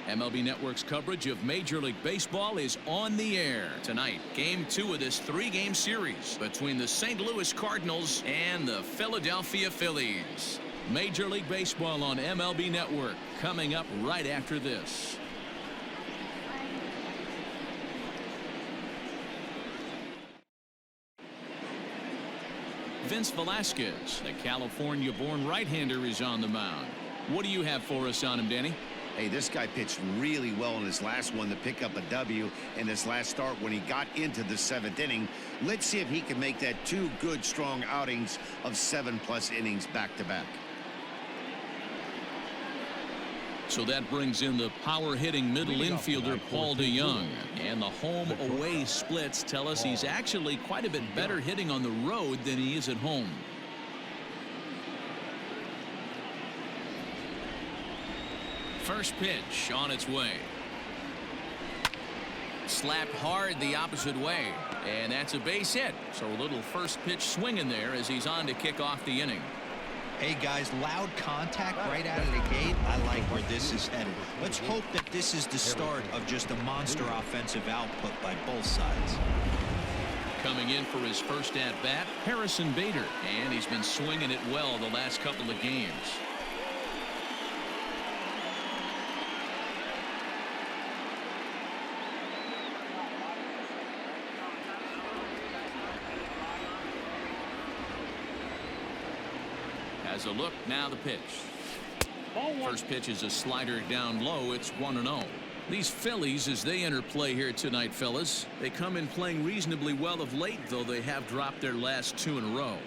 MLB Network's coverage of Major League Baseball is on the air tonight. Game 2 of this 3-game series between the St. Louis Cardinals and the Philadelphia Phillies. Major League Baseball on MLB Network coming up right after this. Vince Velasquez, the California-born right-hander, is on the mound. What do you have for us on him, Danny? Hey, this guy pitched really well in his last one to pick up a W in his last start when he got into the 7th inning. Let's see if he can make that 2 good, strong outings of 7+ innings back-to-back. So that brings in the power-hitting middle infielder Paul DeJong. And the home-away splits tell us he's actually quite a bit better hitting on the road than he is at home. First pitch on its way. Slapped hard the opposite way. And that's a base hit. So a little first pitch swing in there as he's on to kick off the inning. Hey guys, loud contact right out of the gate. I like where this is headed. Let's hope that this is the start of just a monster offensive output by both sides. Coming in for his first at-bat, Harrison Bader. And he's been swinging it well the last couple of games. As a look, now the pitch. First pitch is a slider down low. It's 1-0. These Phillies, as they enter play here tonight, fellas, they come in playing reasonably well of late, though they have dropped their last 2 in a row.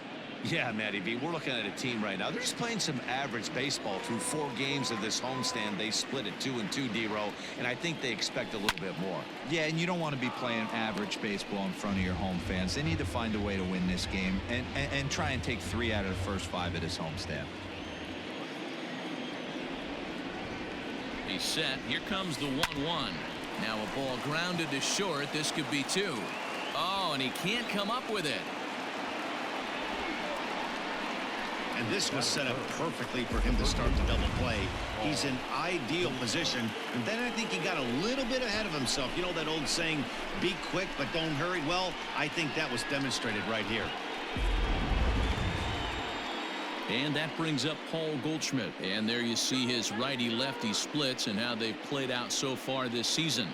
Yeah, Matty B, we're looking at a team right now. They're just playing some average baseball through 4 games of this homestand. They split at 2-2, D-Row, and I think they expect a little bit more. Yeah, and you don't want to be playing average baseball in front of your home fans. They need to find a way to win this game and try and take 3 out of the first 5 at this homestand. He's set. Here comes the 1-1. Now a ball grounded to short. This could be 2. Oh, and he can't come up with it. And this was set up perfectly for him to start the double play. He's in ideal position. And then I think he got a little bit ahead of himself. You know that old saying, be quick but don't hurry? Well, I think that was demonstrated right here. And that brings up Paul Goldschmidt. And there you see his righty-lefty splits and how they've played out so far this season.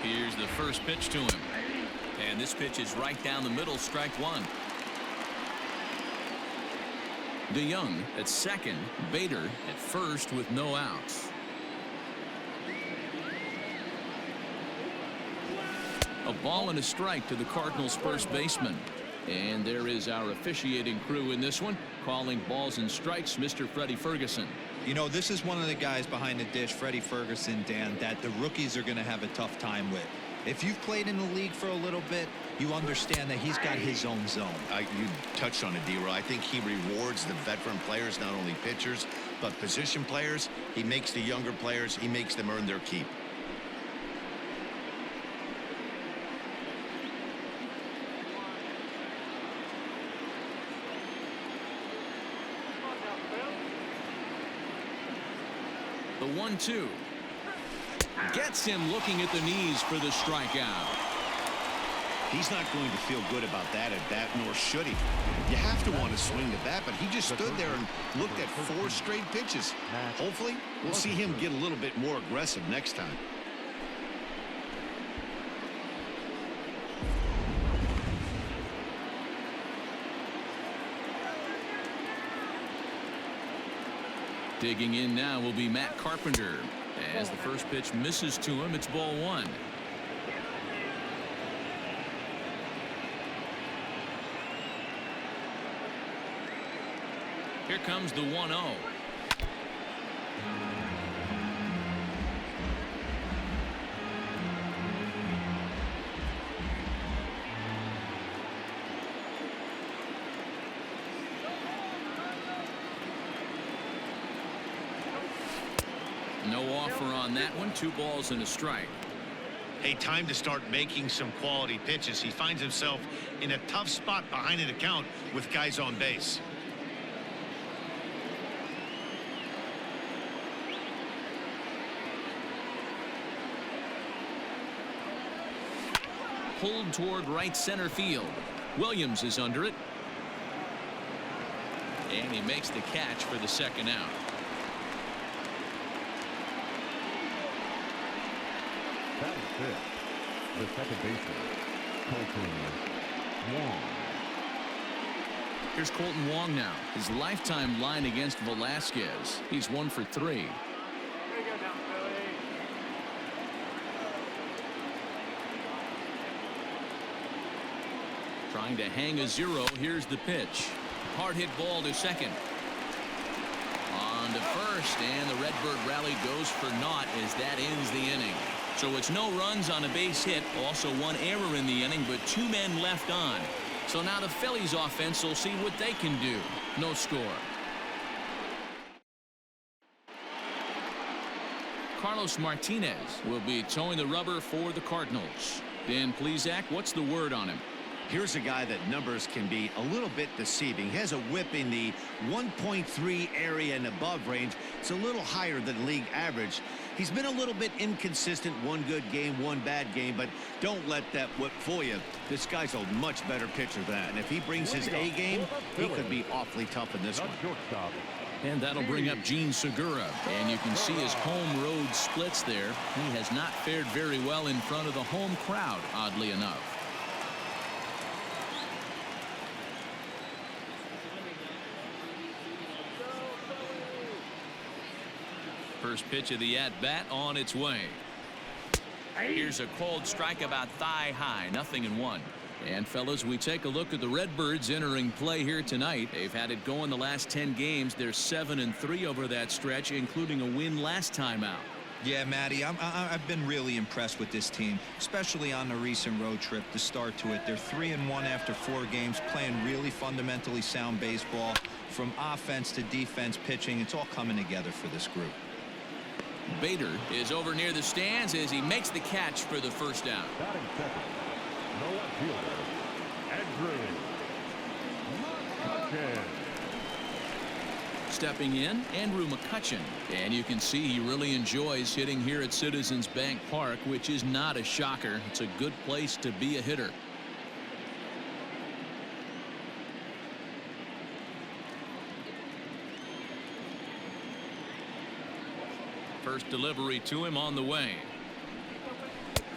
Here's the first pitch to him. And this pitch is right down the middle, strike 1. DeJong at second, Bader at first with no outs. A ball and a strike to the Cardinals' first baseman. And there is our officiating crew in this one, calling balls and strikes, Mr. Freddie Ferguson. You know, this is one of the guys behind the dish, Freddie Ferguson, Dan, that the rookies are going to have a tough time with. If you've played in the league for a little bit, you understand that he's got his own zone. You touched on it, D-Row. I think he rewards the veteran players, not only pitchers, but position players. He makes the younger players, he makes them earn their keep. The 1-2 gets him looking at the knees for the strikeout. He's not going to feel good about that at bat, nor should he. You have to want to swing the bat, but he just stood there and looked at 4 straight pitches. Hopefully, we'll see him get a little bit more aggressive next time. Digging in now will be Matt Carpenter. As the first pitch misses to him, it's ball 1. Here comes the 1-0. No offer on that one. 2 balls and a strike. Hey, time to start making some quality pitches. He finds himself in a tough spot behind an account with guys on base. Pulled toward right center field. Williams is under it. And he makes the catch for the second out. That is fifth. The second baseman, Colton Wong. Here's Colton Wong now. His lifetime line against Velasquez. He's 1 for 3. Trying to hang a 0. Here's the pitch. Hard hit ball to second. On to first, and the Redbird rally goes for naught as that ends the inning. So it's no runs on a base hit, also 1 error in the inning, but 2 men left on. So now the Phillies offense will see what they can do. No score. Carlos Martinez will be towing the rubber for the Cardinals. Dan Plesac, what's the word on him? Here's a guy that numbers can be a little bit deceiving. He has a whip in the 1.3 area and above range. It's a little higher than league average. He's been a little bit inconsistent. 1 good game, 1 bad game, but don't let that whip fool you. This guy's a much better pitcher than that. And if he brings his A game, he could be awfully tough in this one. And that'll bring up Gene Segura. And you can see his home road splits there. He has not fared very well in front of the home crowd, oddly enough. First pitch of the at-bat on its way. Here's a cold strike about thigh high. 0-1. And fellas, we take a look at the Redbirds entering play here tonight. They've had it going the last 10 games. They're 7-3 over that stretch, including a win last time out. Yeah, Matty, I've been really impressed with this team, especially on the recent road trip to start to it. They're 3-1 after 4 games, playing really fundamentally sound baseball. From offense to defense, pitching, it's all coming together for this group. Bader is over near the stands as he makes the catch for the first out. Batting second, no left fielder, Andrew McCutchen. Stepping in, Andrew McCutchen. And you can see he really enjoys hitting here at Citizens Bank Park, which is not a shocker. It's a good place to be a hitter. First delivery to him on the way.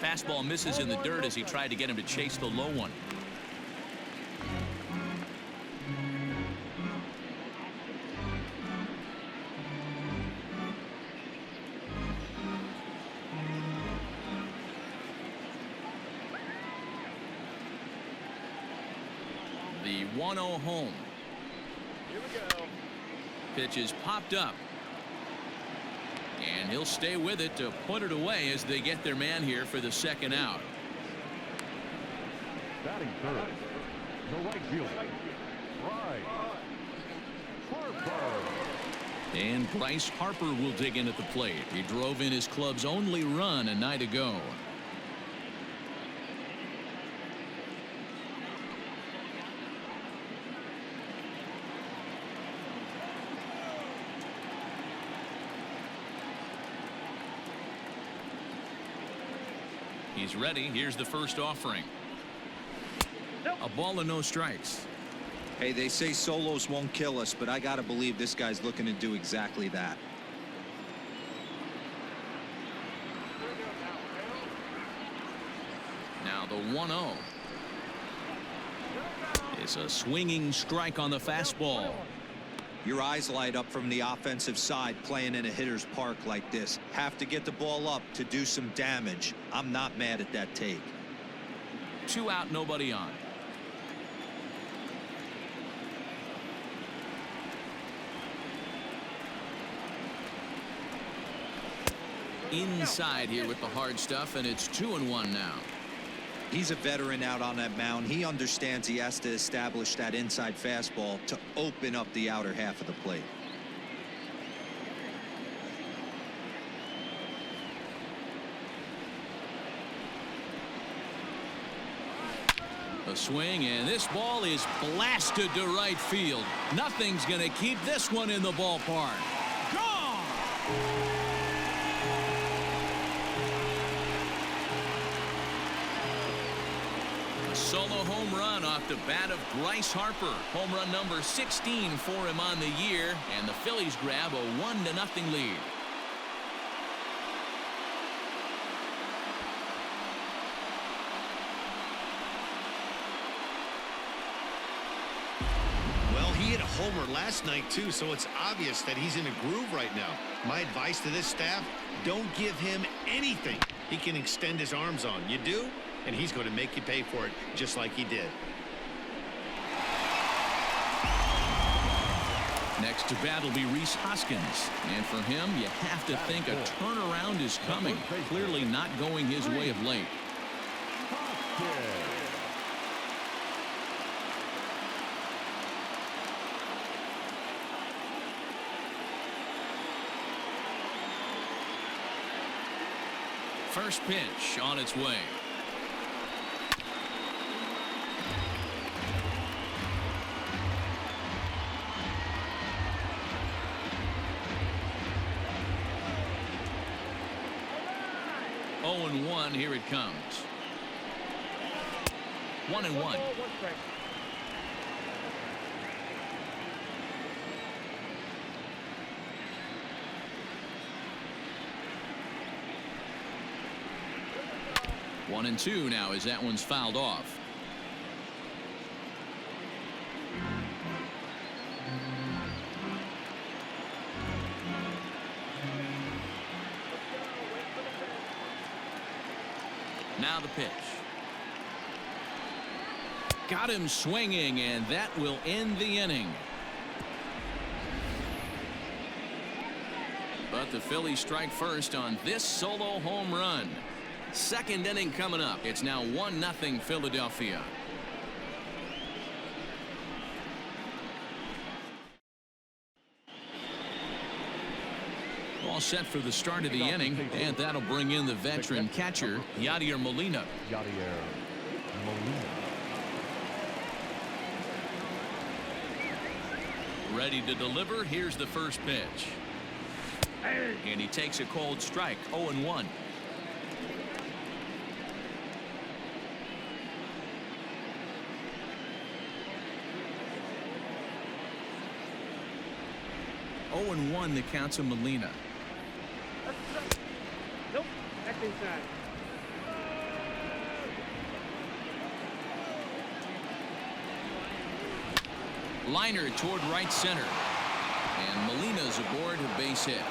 Fastball misses in the dirt as he tried to get him to chase the low one. The 1-0 home. Here we go. Pitch is popped up. And he'll stay with it to put it away as they get their man here for the second out. Batting third, the right fielder, Bryce Harper. And Bryce Harper will dig in at the plate. He drove in his club's only run a night ago. He's ready. Here's the first offering. A ball and no strikes. Hey, they say solos won't kill us, but I got to believe this guy's looking to do exactly that. Now the 1-0. It's a swinging strike on the fastball. Your eyes light up from the offensive side playing in a hitter's park like this. Have to get the ball up to do some damage. I'm not mad at that take. 2 out, nobody on. Inside here with the hard stuff, and it's 2-1 now. He's a veteran out on that mound. He understands he has to establish that inside fastball to open up the outer half of the plate. A swing, and this ball is blasted to right field. Nothing's going to keep this one in the ballpark. Gone! A solo home run off the bat of Bryce Harper. Home run number 16 for him on the year, and the Phillies grab a 1-0 lead. He hit a homer last night too, so it's obvious that he's in a groove right now. My advice to this staff, don't give him anything he can extend his arms on. You do, and he's going to make you pay for it just like he did. Next to bat will be Rhys Hoskins, and for him you have to think a turnaround is coming. Clearly not going his way of late. First pitch on its way. Oh and 1, here it comes. 1-1. 1-2 now as that one's fouled off. Now the pitch. Got him swinging, and that will end the inning. But the Phillies strike first on this solo home run. Second inning coming up. It's now 1-0 Philadelphia. All set for the start of the inning, and that'll bring in the veteran catcher, Yadier Molina. Ready to deliver. Here's the first pitch. And he takes a cold strike. 0-1. Oh and 1 the count to Molina. Nope, that's inside. Liner toward right center. And Molina's aboard a base hit.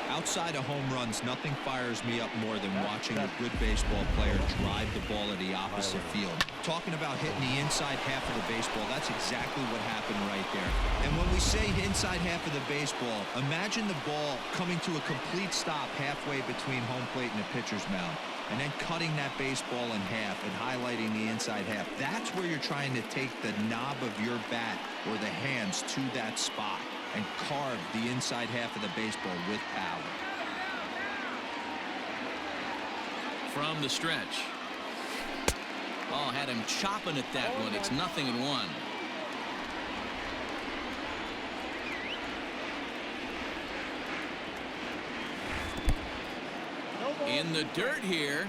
Outside of home runs, nothing fires me up more than watching a good baseball player drive the ball at the opposite field. Talking about hitting the inside half of the baseball, that's exactly what happened right there. And when we say inside half of the baseball, imagine the ball coming to a complete stop halfway between home plate and the pitcher's mound, and then cutting that baseball in half and highlighting the inside half. That's where you're trying to take the knob of your bat or the hands to that spot and carve the inside half of the baseball with power. From the stretch. Oh, had him chopping at that one. It's 0-1. In the dirt here.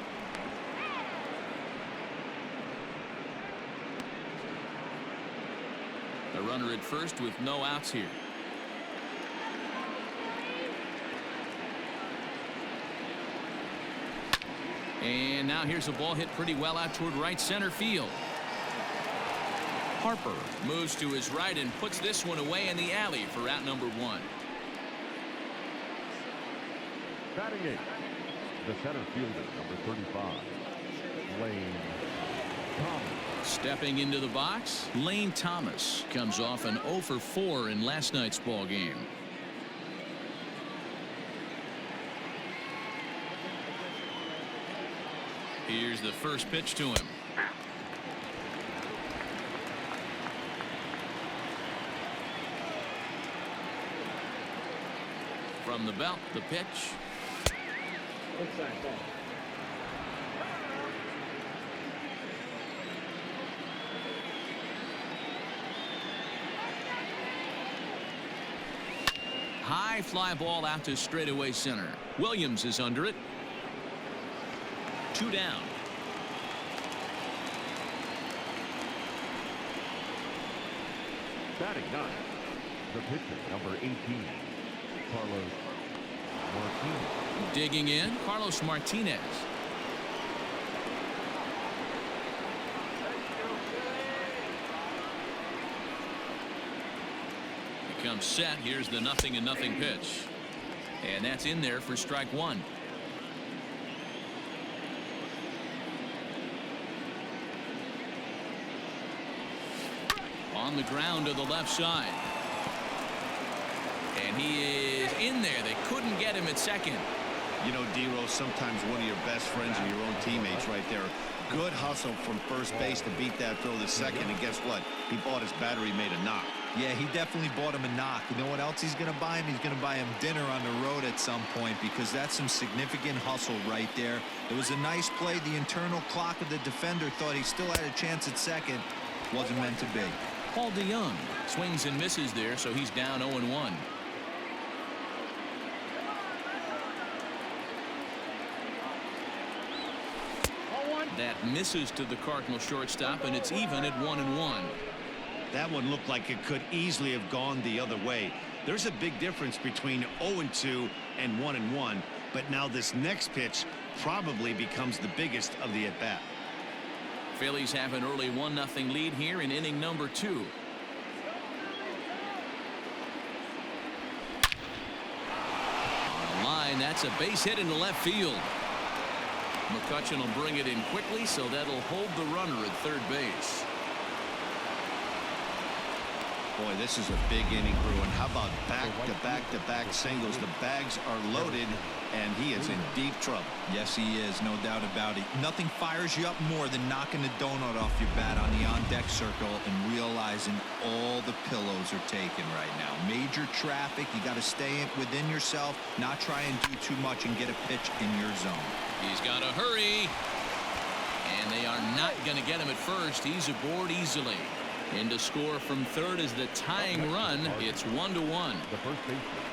The runner at first with no outs here. And now here's a ball hit pretty well out toward right center field. Harper moves to his right and puts this one away in the alley for out number 1. Batting 8, the center fielder, number 35, Lane Thomas. Stepping into the box, Lane Thomas comes off an 0 for 4 in last night's ball game. Here's the first pitch to him. From the belt, the pitch. High fly ball out to straightaway center. Williams is under it. 2 down. Batting 9, the pitcher, number 18, Carlos Martinez. Digging in, Carlos Martinez. Becomes set. Here's the 0-0 pitch. And that's in there for strike 1. On the ground to the left side. And he is in there. They couldn't get him at second. You know, D-Rose, sometimes one of your best friends are your own teammates right there. Good hustle from first base to beat that throw to second. And guess what? He bought his battery, made a knock. Yeah, he definitely bought him a knock. You know what else he's going to buy him? He's going to buy him dinner on the road at some point, because that's some significant hustle right there. It was a nice play. The internal clock of the defender thought he still had a chance at second. Wasn't meant to be. Paul DeYoung swings and misses there, so he's down 0-1. That misses to the Cardinal shortstop, and it's even at 1-1. That one looked like it could easily have gone the other way. There's a big difference between 0-2 and 1-1, but now this next pitch probably becomes the biggest of the at-bat. Phillies have an early 1-0 lead here in inning number 2. On the line, that's a base hit into left field. McCutchen will bring it in quickly, so that'll hold the runner at third base. Boy, this is a big inning, Bruin. How about back-to-back-to-back singles? The bags are loaded, and he is in deep trouble. Yes, he is, no doubt about it. Nothing fires you up more than knocking the donut off your bat on the on-deck circle and realizing all the pillows are taken right now. Major traffic. You got to stay within yourself, not try and do too much and get a pitch in your zone. He's got to hurry. And they are not going to get him at first. He's aboard easily. In to score from third is the tying run. It's 1-1.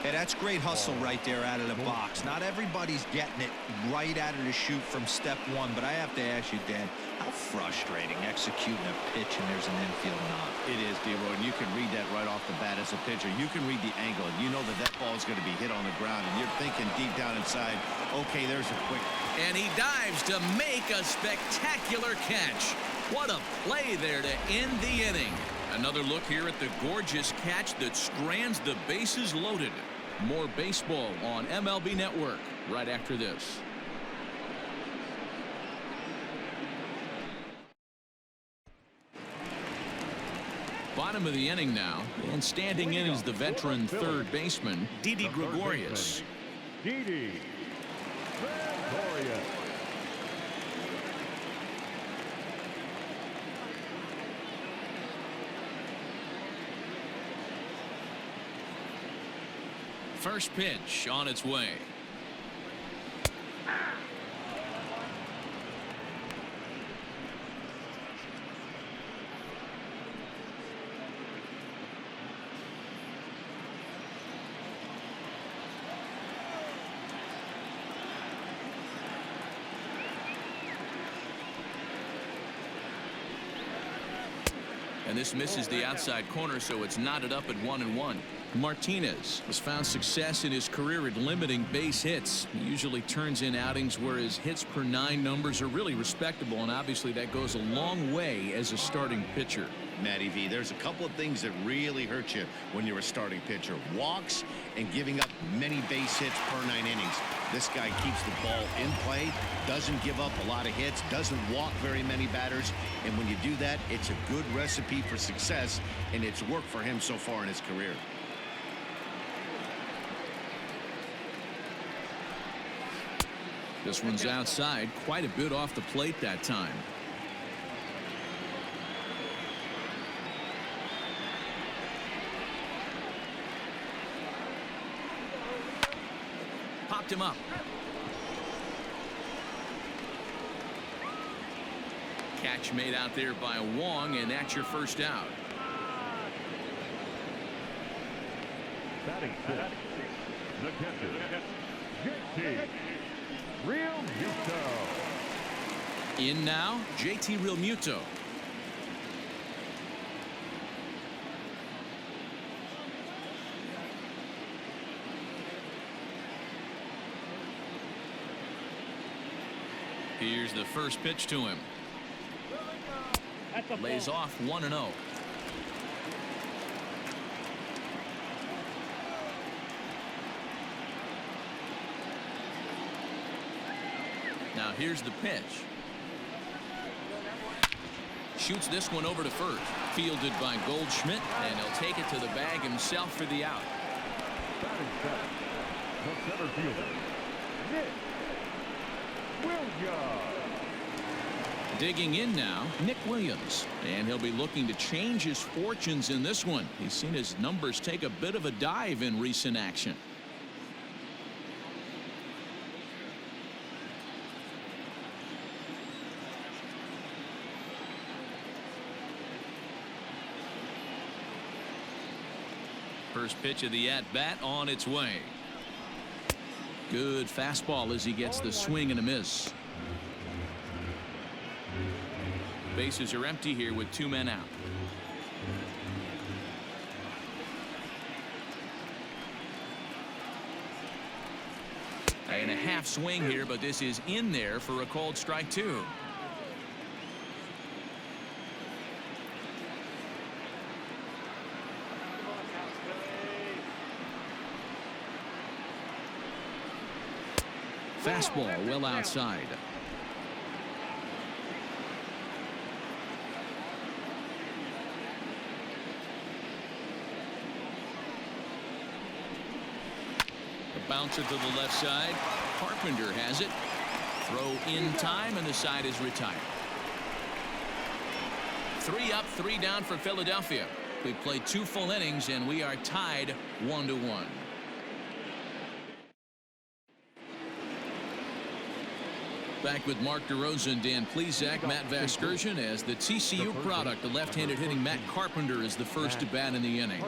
Hey, that's great hustle right there out of the box. Not everybody's getting it right out of the chute from step one, but I have to ask you, Dan, how frustrating executing a pitch and there's an infield knock. It is, D-Roy, and you can read that right off the bat as a pitcher. You can read the angle. You know that ball is going to be hit on the ground, and you're thinking deep down inside, okay, there's a quick. And he dives to make a spectacular catch. What a play there to end the inning. Another look here at the gorgeous catch that strands the bases loaded. More baseball on MLB Network right after this. Bottom of the inning now, and standing in is the veteran third baseman, Didi Gregorius. Didi Gregorius. First pitch on its way. And this misses the outside corner, so it's knotted up at 1-1. Martinez has found success in his career at limiting base hits. He usually turns in outings where his hits per 9 numbers are really respectable, and obviously that goes a long way as a starting pitcher. Matty V, there's a couple of things that really hurt you when you're a starting pitcher. Walks and giving up many base hits per 9 innings. This guy keeps the ball in play, doesn't give up a lot of hits, doesn't walk very many batters, and when you do that, it's a good recipe for success, and it's worked for him so far in his career. This one's outside, quite a bit off the plate that time. Popped him up. Catch made out there by Wong, and that's your first out. Batting fifth, the catcher, JT Realmuto. In now, JT Realmuto. Here's the first pitch to him. Lays off 1-0. Now here's the pitch. Shoots this one over to first. Fielded by Goldschmidt, and he'll take it to the bag himself for the out. Batting seventh, the center fielder, Nick Williams. Digging in now, Nick Williams, and he'll be looking to change his fortunes in this one. He's seen his numbers take a bit of a dive in recent action. First pitch of the at-bat on its way. Good fastball as he gets the swing and a miss. Bases are empty here with 2 men out. And a half swing here, but this is in there for a called strike 2. Fastball well outside. The bouncer to the left side. Carpenter has it. Throw in time, and the side is retired. 3 up, 3 down for Philadelphia. We played 2 full innings, and we are tied 1-1. Back with Mark DeRosa, Dan Plesac, Matt Vasgersian as the TCU product. The left-handed hitting Matt Carpenter is the first to bat in the inning.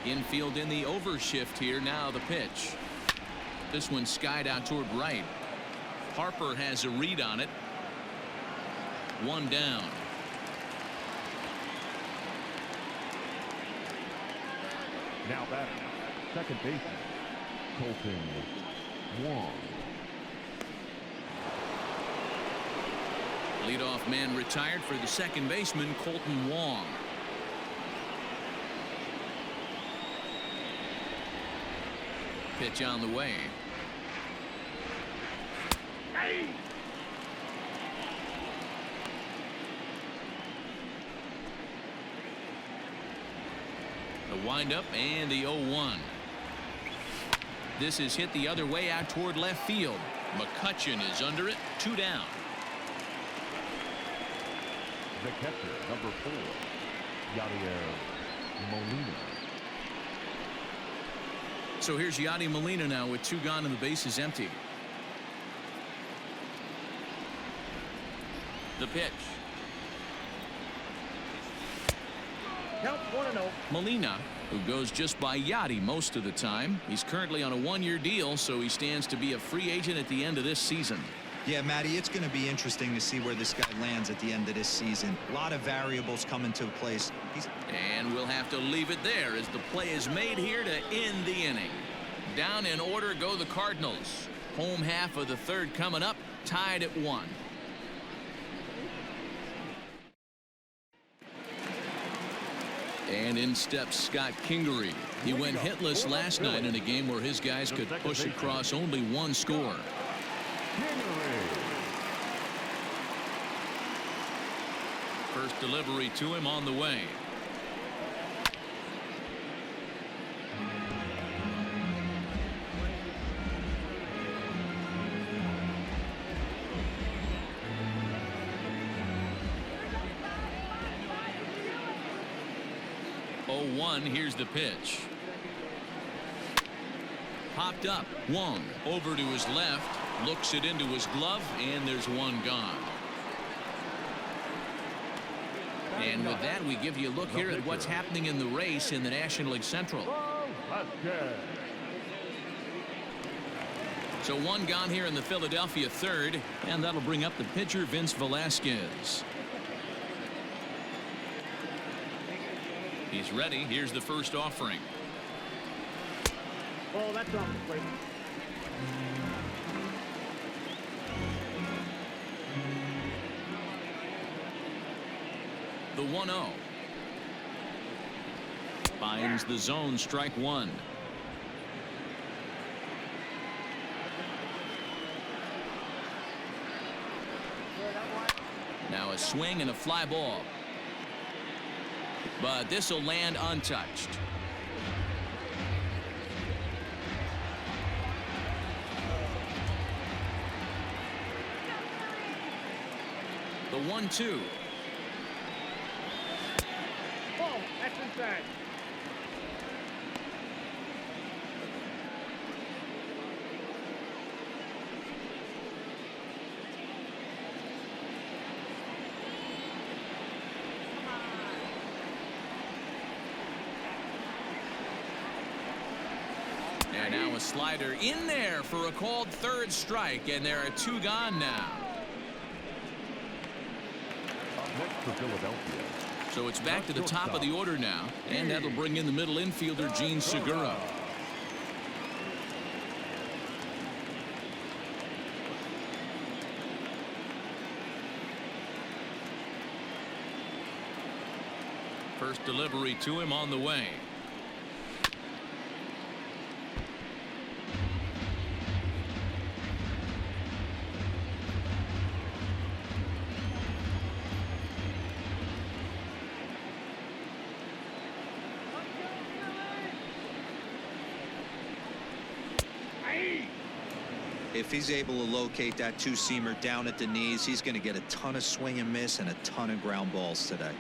Infield in the overshift here. Now the pitch. This one skied out toward right. Harper has a read on it. 1 down. Now batting, second baseman, Colton Wong. Leadoff man retired for the second baseman, Colton Wong. Pitch on the way. Hey. The windup and the 0-1. This is hit the other way out toward left field. McCutchen is under it. 2 down. The catcher, number 4, Yadier Molina. So here's Yadi Molina now with 2 gone and the base is empty. The pitch. Count 1-0. Molina, who goes just by Yadi most of the time. He's currently on a 1-year deal, so he stands to be a free agent at the end of this season. Yeah, Matty, it's going to be interesting to see where this guy lands at the end of this season. A lot of variables come into place. And we'll have to leave it there as the play is made here to end the inning. Down in order go the Cardinals. Home half of the third coming up, tied at 1. And in steps Scott Kingery. He went hitless last night in a game where his guys could push across only 1 score. First delivery to him on the way. Here's the pitch. Popped up. Wong over to his left. Looks it into his glove, and there's one gone. And with that, we give you a look here at what's happening in the race in the National League Central. So one gone here in the Philadelphia third, and that'll bring up the pitcher, Vince Velasquez. He's ready. Here's the first offering. Oh, that's off the plate. The 1-0. Finds the zone, strike one. Now a swing and a fly ball. But this will land untouched. The 1-2. Oh, that's inside. And now a slider in there for a called third strike, and there are two gone now. Next for Philadelphia. So it's back to the top of the order now, and that'll bring in the middle infielder, Gene Segura. First delivery to him on the way. If he's able to locate that two-seamer down at the knees, he's going to get a ton of swing and miss and a ton of ground balls today.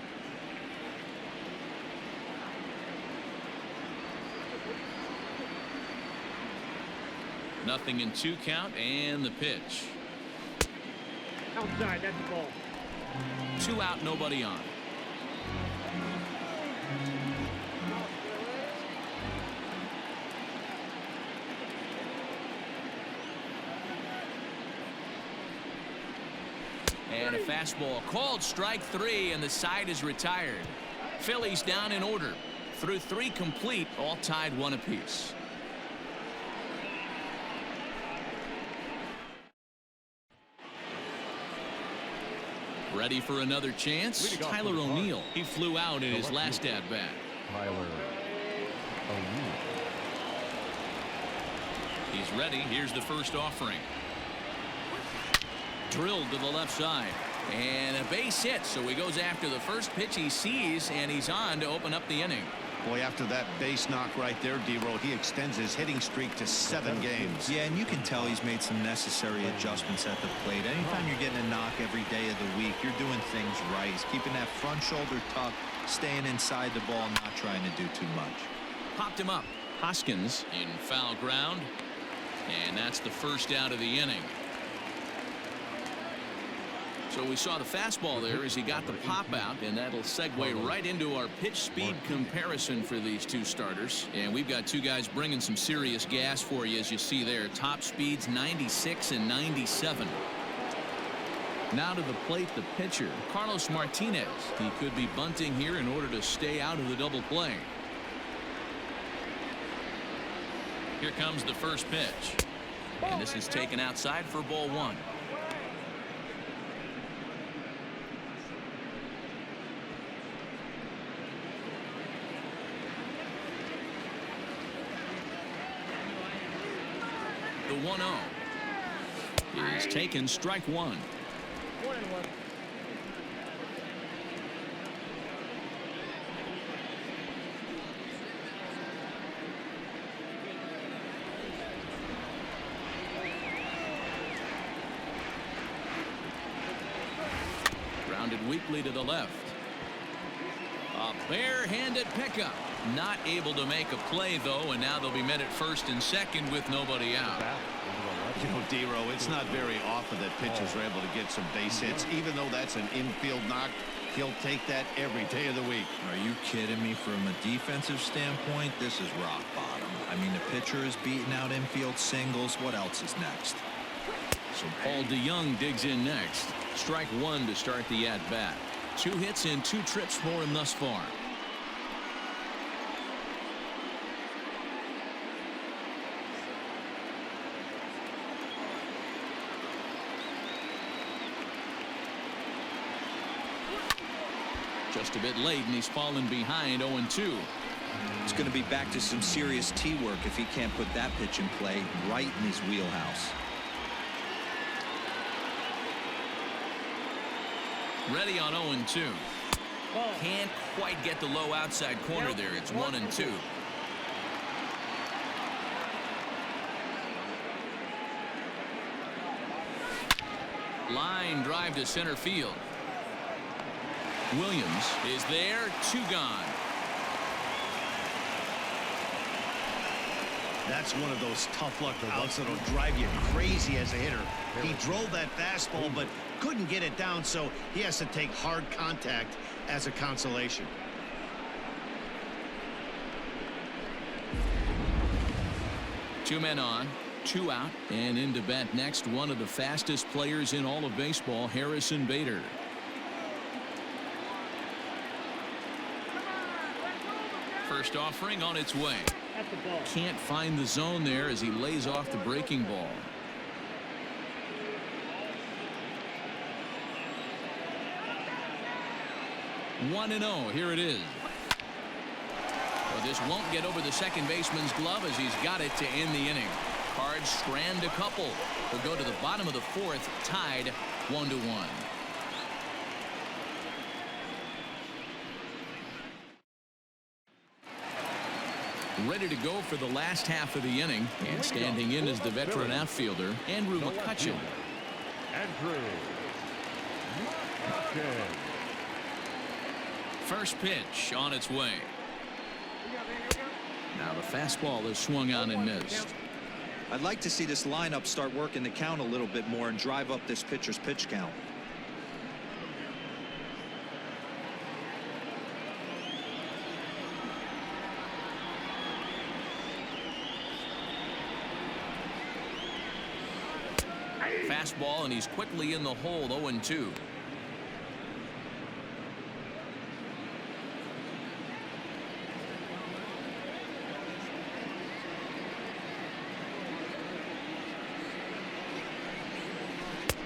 Nothing in 2 count, and the pitch. Outside, that's the ball. 2 out, nobody on. And a fastball called strike 3, and the side is retired. Phillies down in order. Through 3 complete, all tied 1 apiece. Ready for another chance? Tyler O'Neill. He flew out in his last at-bat. Tyler O'Neill. He's ready. Here's the first offering. Drilled to the left side. And a base hit, so he goes after the first pitch he sees, and he's on to open up the inning. Boy, after that base knock right there, D-Roll, he extends his hitting streak to 7 games. Yeah, and you can tell he's made some necessary adjustments at the plate. Anytime you're getting a knock every day of the week, you're doing things right. He's keeping that front shoulder tucked, staying inside the ball, not trying to do too much. Popped him up. Hoskins in foul ground, and that's the first out of the inning. So we saw the fastball there as he got the pop out, and that'll segue right into our pitch speed comparison for these two starters. And we've got 2 guys bringing some serious gas for you, as you see there. Top speeds 96 and 97. Now to the plate, the pitcher, Carlos Martinez. He could be bunting here in order to stay out of the double play. Here comes the first pitch. And this is taken outside for ball 1. The 1-0 is taken, strike 1. 1-1. Grounded weakly to the left. A bare-handed pickup. Not able to make a play, though, and now they'll be met at first and second with nobody out. You know, D-Row, it's not very often that pitchers are able to get some base hits. Even though that's an infield knock, he'll take that every day of the week. Are you kidding me? From a defensive standpoint, this is rock bottom. I mean, the pitcher is beating out infield singles. What else is next? So Paul DeYoung digs in next. Strike one to start the at-bat. 2 hits and 2 trips for him thus far. Just a bit late, and he's fallen behind 0-2. It's going to be back to some serious tee work if he can't put that pitch in play right in his wheelhouse. Ready on 0-2. Can't quite get the low outside corner there. It's 1-2. Line drive to center field. Williams is there. 2 gone. That's one of those tough luck outs that'll drive you crazy as a hitter. He drove that fastball but couldn't get it down, so he has to take hard contact as a consolation. Two men on, 2 out, and into bat next, one of the fastest players in all of baseball, Harrison Bader. First offering on its way. Can't find the zone there as he lays off the breaking ball. One and 0. Here it is. Well, this won't get over the second baseman's glove as he's got it to end the inning. Cards strand a couple. We'll go to the bottom of the 4th, tied 1-1. Ready to go for the last half of the inning, and standing in is the veteran outfielder, Andrew McCutchen. First pitch on its way. Now the fastball is swung on and missed. I'd like to see this lineup start working the count a little bit more and drive up this pitcher's pitch count. Fastball, and he's quickly in the hole. 0-2.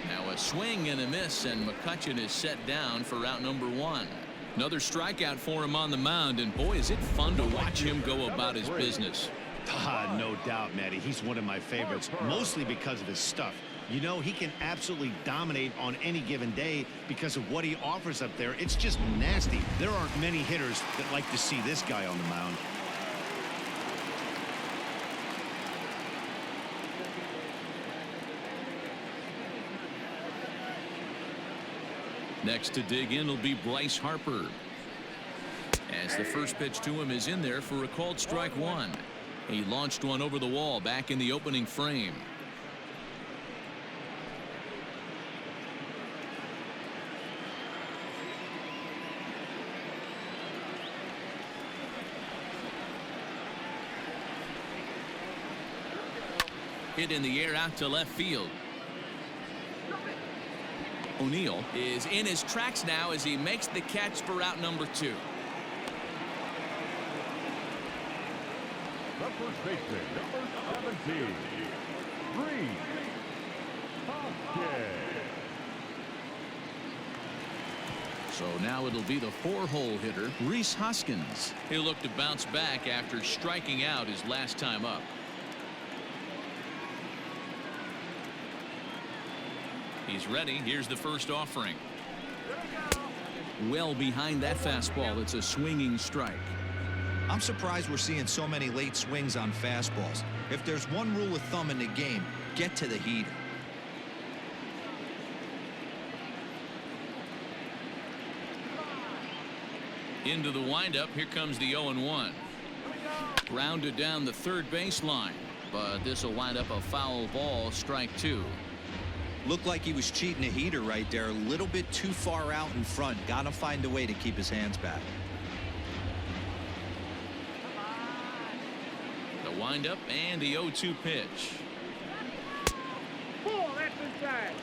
Now a swing and a miss, and McCutchen is set down for out number 1. Another strikeout for him on the mound, and boy, is it fun to watch him go about his business. No doubt, Matty. He's one of my favorites, mostly because of his stuff. You know, he can absolutely dominate on any given day because of what he offers up there. It's just nasty. There aren't many hitters that like to see this guy on the mound. Next to dig in will be Bryce Harper, as the first pitch to him is in there for a called strike 1. He launched one over the wall back in the opening frame. Hit in the air out to left field. O'Neill is in his tracks now as he makes the catch for out number 2. The first baseman, number 17, Reese Hoskins. So now it'll be the 4-hole hitter, Reese Hoskins. He'll look to bounce back after striking out his last time up. He's ready. Here's the first offering. Well behind that fastball. It's a swinging strike. I'm surprised we're seeing so many late swings on fastballs. If there's one rule of thumb in the game, get to the heater. Into the windup. Here comes the 0-1. Grounded down the third baseline. but this will wind up a foul ball, strike 2. Looked like he was cheating a heater right there, a little bit too far out in front. Gotta find a way to keep his hands back. The windup and the 0-2 pitch. Ball, that's inside.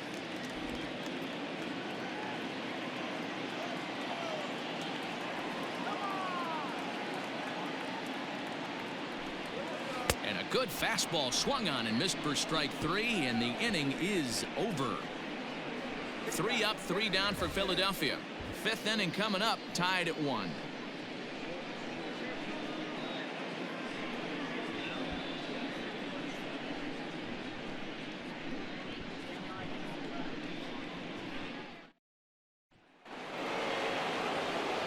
And a good fastball swung on and missed for strike 3, and the inning is over. 3 up, 3 down for Philadelphia. 5th inning coming up, tied at 1.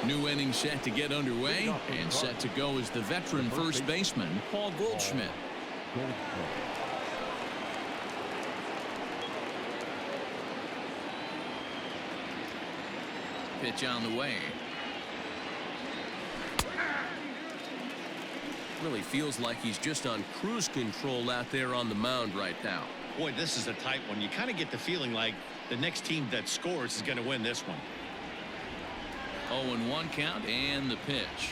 New inning set to get underway, and set to go is the veteran first baseman, Paul Goldschmidt. Pitch on the way. Really feels like he's just on cruise control out there on the mound right now. Boy, this is a tight one. You kind of get the feeling like the next team that scores is going to win this one. 0-1 count and the pitch.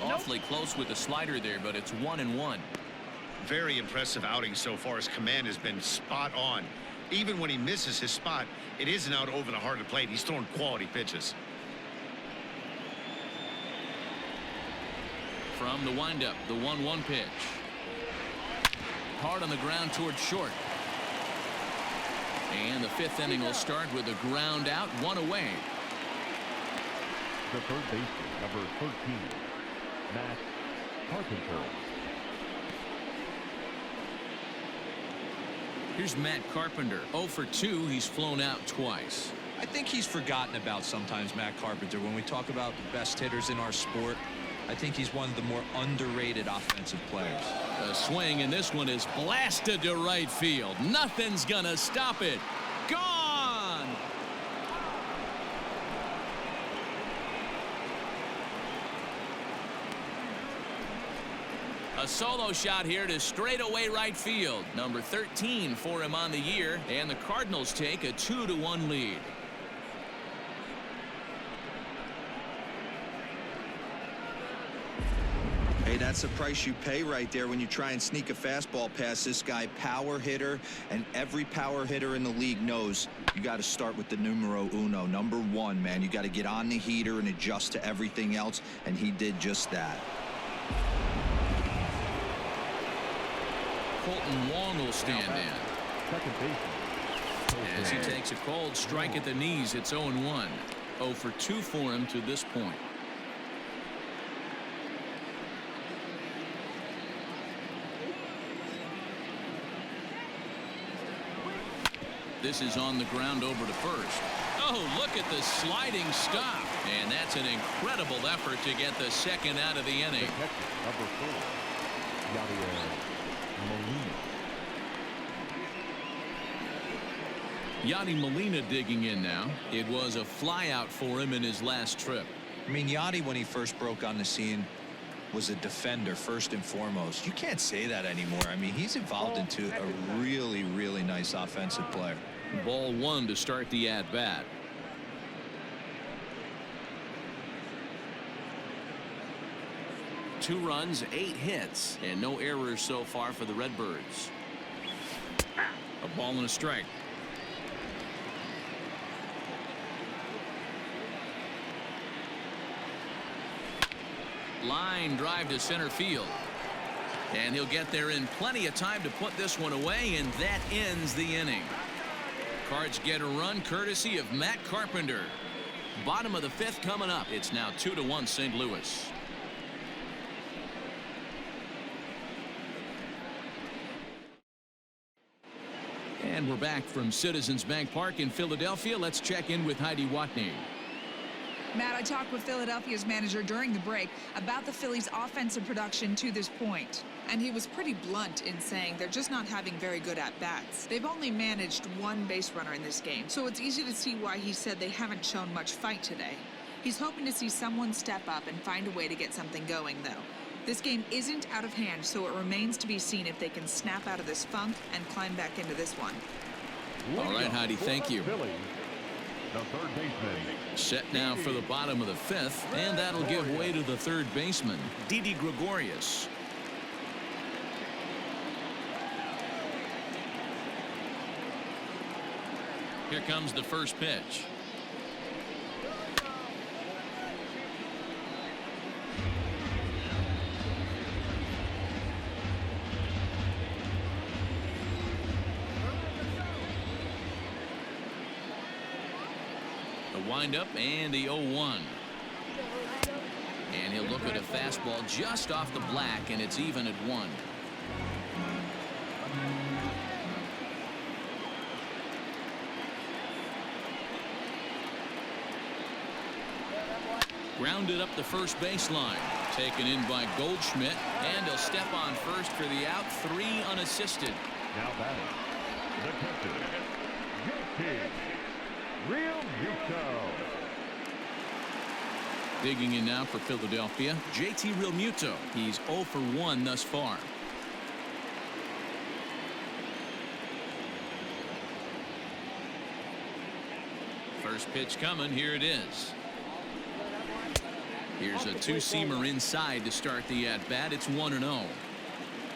Awfully close with the slider there, but it's 1-1. Very impressive outing so far. His command has been spot on. Even when he misses his spot, it isn't out over the heart of the plate. He's throwing quality pitches. From the windup, the 1-1 pitch. Hard on the ground towards short. And the 5th inning will start with a ground out, 1 away. The third baseman, number 13, Matt Carpenter. Here's Matt Carpenter. 0 for 2. He's flown out twice. I think he's forgotten about sometimes, Matt Carpenter. When we talk about the best hitters in our sport, I think he's one of the more underrated offensive players. A swing, and this one is blasted to right field. Nothing's gonna stop it. Gone! A solo shot here to straightaway right field. Number 13 for him on the year, and the Cardinals take a 2-1 lead. Hey, that's the price you pay right there when you try and sneak a fastball past this guy. Power hitter, and every power hitter in the league knows you got to start with the numero uno, number 1, man. You got to get on the heater and adjust to everything else, and he did just that. Colton Wong will stand in. Second baseman. As he takes a cold strike at the knees, it's 0-1. 0 for 2 for him to this point. This is on the ground over to first. Oh, look at the sliding stop. And that's an incredible effort to get the second out of the inning. Number 4, Yadi Molina digging in now. It was a flyout for him in his last trip. I mean, Yadi, when he first broke on the scene, was a defender first and foremost. You can't say that anymore. I mean, he's evolved into a really, really nice offensive player. Ball 1 to start the at-bat. Two runs, 8 hits, and no errors so far for the Redbirds. A ball and a strike. Line drive to center field. And he'll get there in plenty of time to put this one away, and that ends the inning. Cards get a run courtesy of Matt Carpenter. Bottom of the 5th coming up. It's now 2-1 St. Louis. And we're back from Citizens Bank Park in Philadelphia. Let's check in with Heidi Watney. Matt, I talked with Philadelphia's manager during the break about the Phillies' offensive production to this point. And he was pretty blunt in saying they're just not having very good at-bats. They've only managed 1 base runner in this game, so it's easy to see why he said they haven't shown much fight today. He's hoping to see someone step up and find a way to get something going, though. This game isn't out of hand, so it remains to be seen if they can snap out of this funk and climb back into this one. All right, Heidi, thank you. Phillies, the third baseman. Set now for the bottom of the fifth, and that'll give way to the third baseman, Didi Gregorius. Here comes the first pitch. The windup and the 0-1. And he'll look at a fastball just off the black, and it's even at 1. Grounded up the first baseline. Taken in by Goldschmidt, and he'll step on first for the out. 3 unassisted. Now batting, the catcher, Real Muto. Digging in now for Philadelphia, JT Realmuto. He's 0 for 1 thus far. First pitch coming. Here it is. Here's a two-seamer inside to start the at-bat. It's 1-0.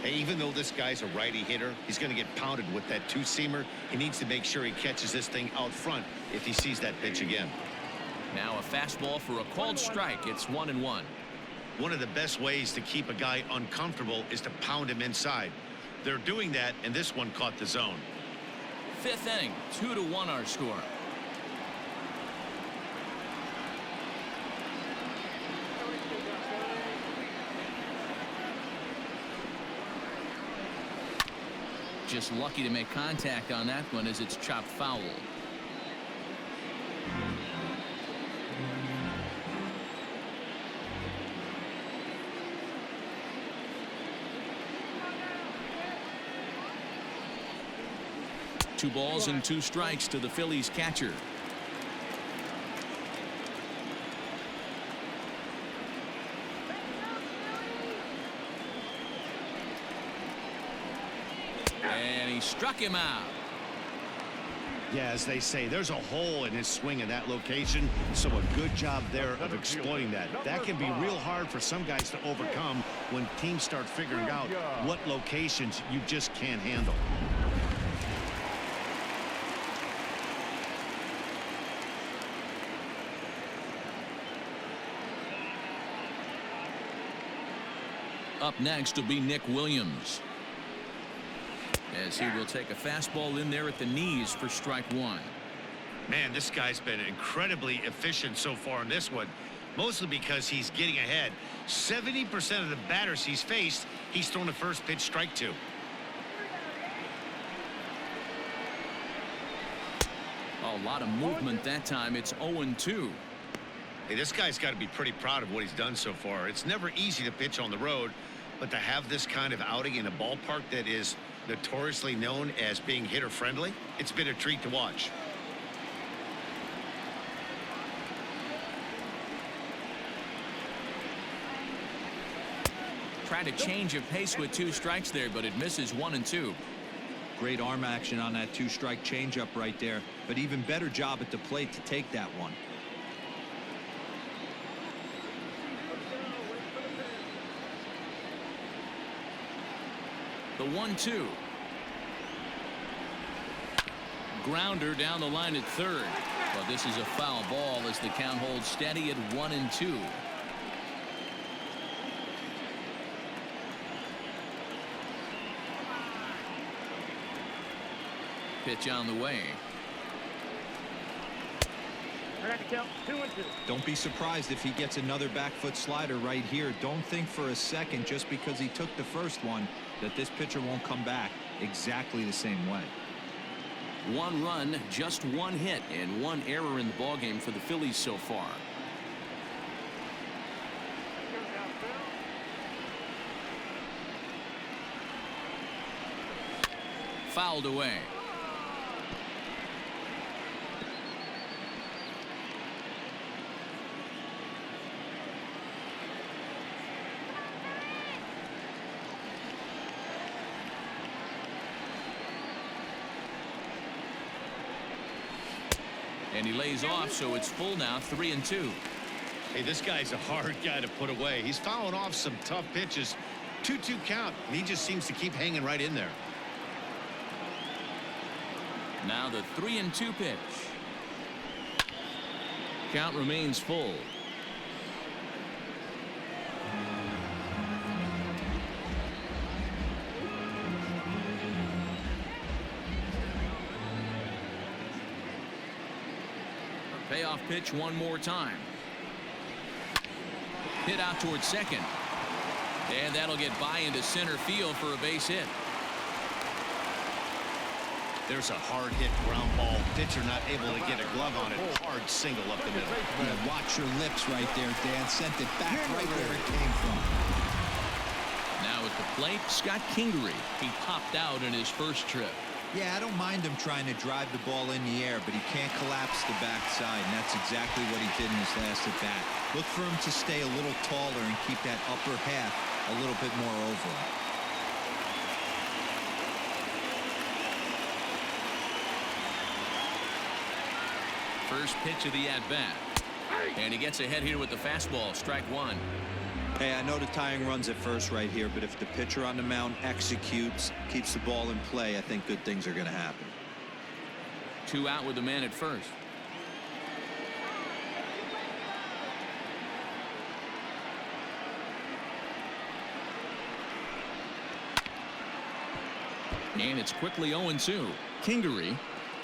Hey, even though this guy's a righty hitter, he's going to get pounded with that two-seamer. He needs to make sure he catches this thing out front if he sees that pitch again. Now a fastball for a called strike. It's 1-1. One of the best ways to keep a guy uncomfortable is to pound him inside. They're doing that, and this one caught the zone. Fifth inning, 2-1 our score. Just lucky to make contact on that one as it's chopped foul. Two balls and 2 strikes to the Phillies catcher. And he struck him out. Yeah, as they say, there's a hole in his swing in that location, so a good job there of exploiting that. That can be real hard for some guys to overcome when teams start figuring out what locations you just can't handle. Up next will be Nick Williams, as he will take a fastball in there at the knees for strike 1. Man, this guy's been incredibly efficient so far in this one, mostly because he's getting ahead. 70% of the batters he's faced, he's thrown the first pitch strike to. A lot of movement that time. It's 0-2. Hey, this guy's got to be pretty proud of what he's done so far. It's never easy to pitch on the road, but to have this kind of outing in a ballpark that is notoriously known as being hitter friendly, it's been a treat to watch. Tried to change of pace with 2 strikes there, but it misses 1-2. Great arm action on that 2-strike changeup right there, but even better job at the plate to take that one. The 1-2. Grounder down the line at third. But this is a foul ball as the count holds steady at 1-2. Pitch on the way. I got to count 2-2. Don't be surprised if he gets another back foot slider right here. Don't think for a second, just because he took the first one, that this pitcher won't come back exactly the same way. 1 run, just 1 hit, and 1 error in the ballgame for the Phillies so far. Fouled away. And he lays off, so it's full now, 3-2. Hey, this guy's a hard guy to put away. He's fouling off some tough pitches. 2-2 count. He just seems to keep hanging right in there. Now the 3-2 pitch. Count remains full. Payoff pitch one more time. Hit out towards second. And that'll get by into center field for a base hit. There's a hard hit ground ball. Pitcher not able to get a glove on it. Hard single up the middle. Yeah, watch your lips right there, Dan. Sent it back right where it came from. Now at the plate, Scott Kingery. He popped out in his first trip. Yeah, I don't mind him trying to drive the ball in the air, but he can't collapse the backside, and that's exactly what he did in his last at bat. Look for him to stay a little taller and keep that upper half a little bit more over him. First pitch of the at-bat. And he gets ahead here with the fastball. Strike one. Hey, I know the tying run's at first right here, but if the pitcher on the mound executes, keeps the ball in play, I think good things are going to happen. 2 out with the man at first. And it's quickly 0-2. Kingery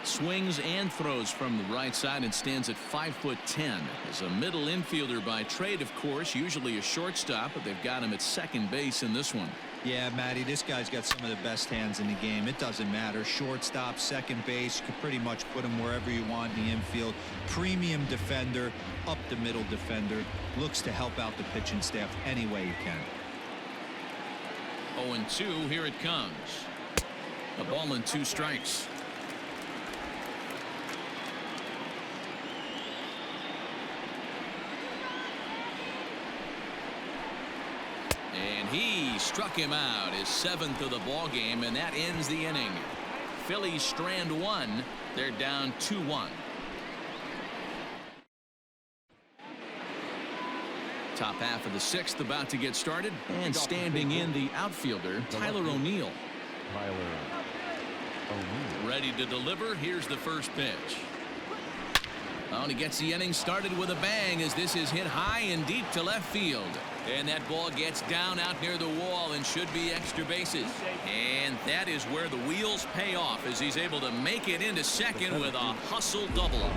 swings and throws from the right side and stands at 5'10". Is a middle infielder by trade, of course, usually a shortstop, but they've got him at second base in this one. Yeah, Matty, this guy's got some of the best hands in the game. It doesn't matter. Shortstop, second base, you can pretty much put him wherever you want in the infield. Premium defender, up the middle defender. Looks to help out the pitching staff any way you can. 0-2, here it comes. A ball and 2 strikes. And he struck him out, his 7th of the ball game, and that ends the inning. Phillies strand 1. They're down 2-1. Top half of the 6th about to get started, and standing in the outfielder, Tyler O'Neill. Ready to deliver. Here's the first pitch. Oh, and he gets the inning started with a bang as this is hit high and deep to left field. And that ball gets down out near the wall and should be extra bases. And that is where the wheels pay off as he's able to make it into second with a hustle double.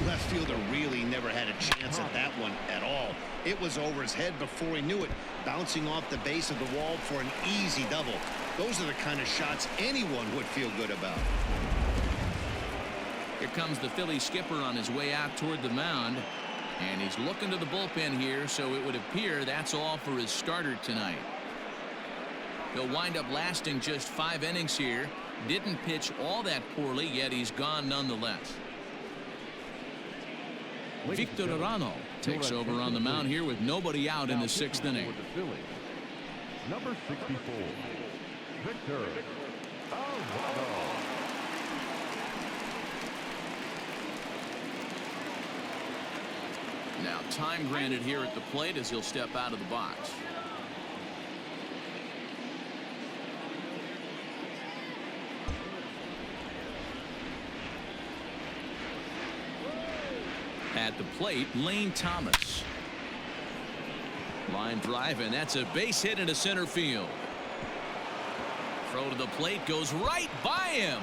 Left fielder really never had a chance at that one at all. It was over his head before he knew it, bouncing off the base of the wall for an easy double. Those are the kind of shots anyone would feel good about. Here comes the Philly skipper on his way out toward the mound. And he's looking to the bullpen here, so it would appear that's all for his starter tonight. He'll wind up lasting just 5 innings here. Didn't pitch all that poorly, yet he's gone nonetheless. Victor Arano takes over on the mound here with nobody out in the 6th inning. Number 64, Victor Arano. Now time granted here at the plate as he'll step out of the box. At the plate, Lane Thomas. Line drive, and that's a base hit into center field. Throw to the plate goes right by him.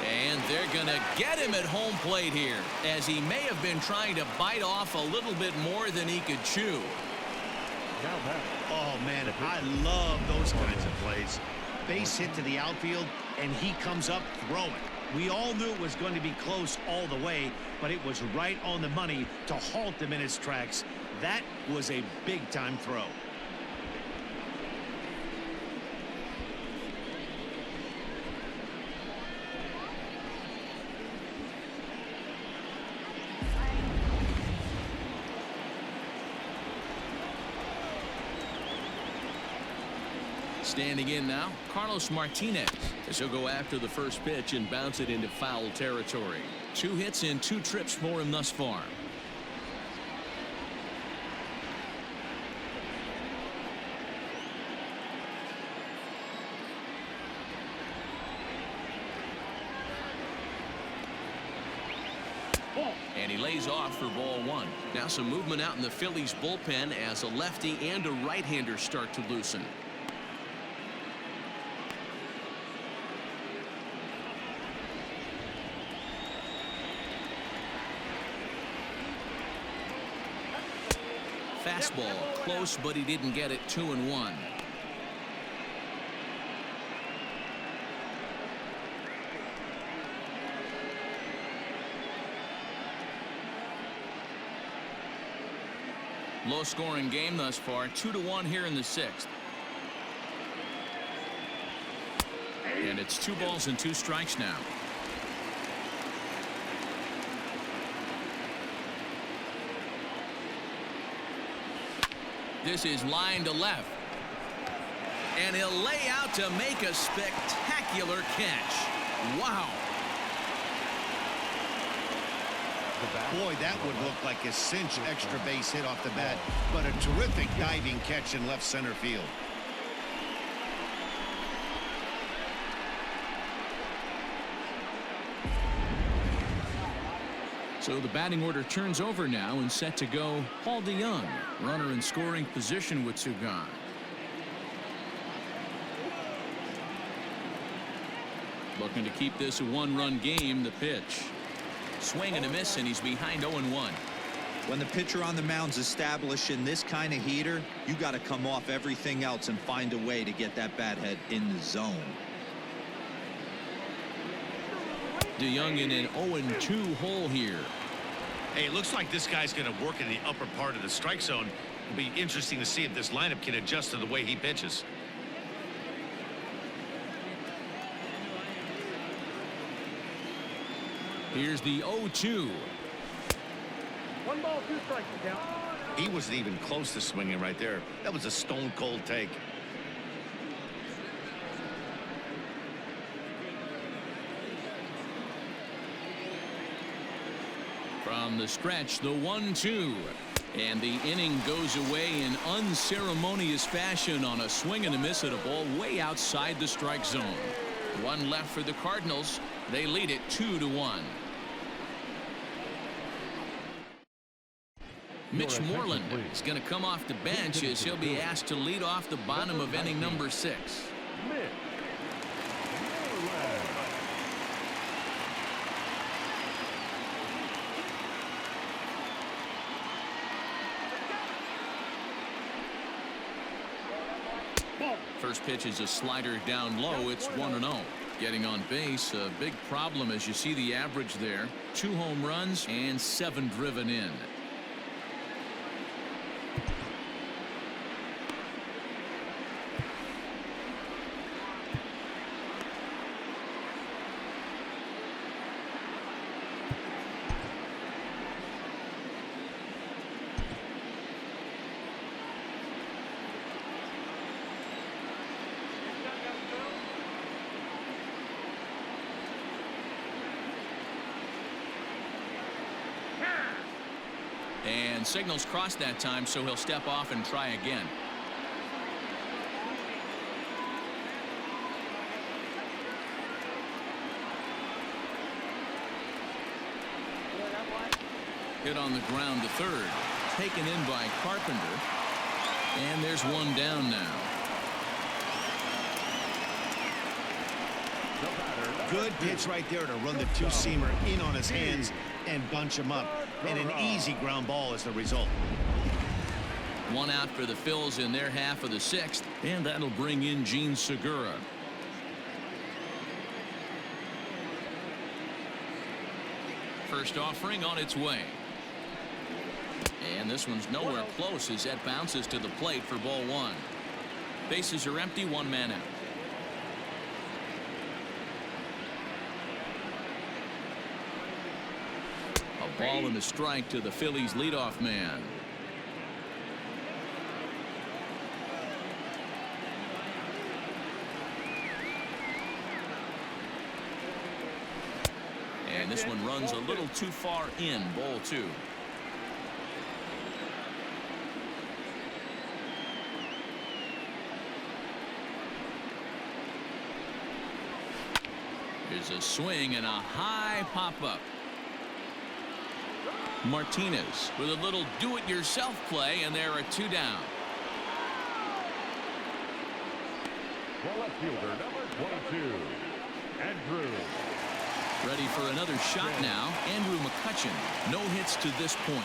And they're going to get him at home plate here, as he may have been trying to bite off a little bit more than he could chew. Oh, man, I love those kinds of plays. Base hit to the outfield, and he comes up throwing. We all knew it was going to be close all the way, but it was right on the money to halt him in his tracks. That was a big-time throw. Standing in now, Carlos Martinez, as he'll go after the first pitch and bounce it into foul territory. 2 hits and 2 trips for him thus far. And he lays off for ball 1. Now some movement out in the Phillies bullpen as a lefty and a right-hander start to loosen. Fastball close, but he didn't get it. 2-1. Low scoring game thus far. 2-1 here in the 6th. And it's 2 balls and 2 strikes now. This is line to left. And he'll lay out to make a spectacular catch. Wow. Boy, that would look like a cinch extra base hit off the bat, but a terrific diving catch in left center field. So the batting order turns over now and set to go Paul DeYoung, runner in scoring position with 2 gone. Looking to keep this a 1-run game. The pitch. Swing and a miss, and he's behind 0-1. When the pitcher on the mound's establishing this kind of heater, you got to come off everything else and find a way to get that bat head in the zone. DeYoung in an 0-2 hole here. Hey, it looks like this guy's going to work in the upper part of the strike zone. It'll be interesting to see if this lineup can adjust to the way he pitches. Here's the 0-2. 1 ball, 2 strikes to count. He wasn't even close to swinging right there. That was a stone cold take. From the stretch, the 1-2. And the inning goes away in unceremonious fashion on a swing and a miss at a ball way outside the strike zone. 1 left for the Cardinals. They lead it 2-1. Mitch Moreland is going to come off the bench as he'll be asked to lead off the bottom of inning number 6. First pitch is a slider down low. It's 1-0. Getting on base, a big problem as you see the average there. 2 home runs and 7 driven in. And signals crossed that time, so he'll step off and try again. Hit on the ground to third. Taken in by Carpenter. And there's 1 down now. Good pitch right there to run the 2-seamer in on his hands and bunch him up. And an easy ground ball as the result. 1 out for the Phils in their half of the 6th, and that'll bring in Gene Segura. First offering on its way. And this one's nowhere close as that bounces to the plate for ball 1. Bases are empty, 1 man out. A ball and a strike to the Phillies leadoff man. And this one runs a little too far in, ball 2. Here's a swing and a high pop-up. Martinez with a little do-it-yourself play, and there are 2 down. The left fielder, number 22, Andrew. Ready for another shot now. Andrew McCutchen. No hits to this point.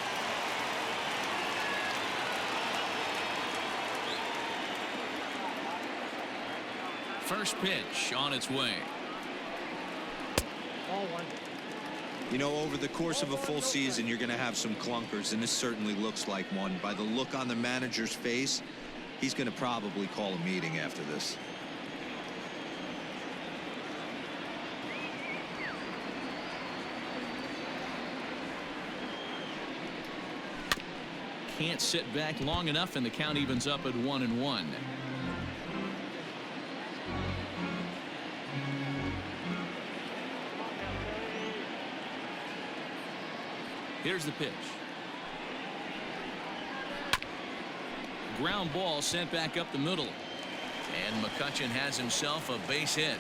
First pitch on its way. Ball 1. You know, over the course of a full season, you're going to have some clunkers, and this certainly looks like one. By the look on the manager's face, he's going to probably call a meeting after this. Can't sit back long enough, and the count evens up at 1-1. Here's the pitch. Ground ball sent back up the middle. And McCutchen has himself a base hit.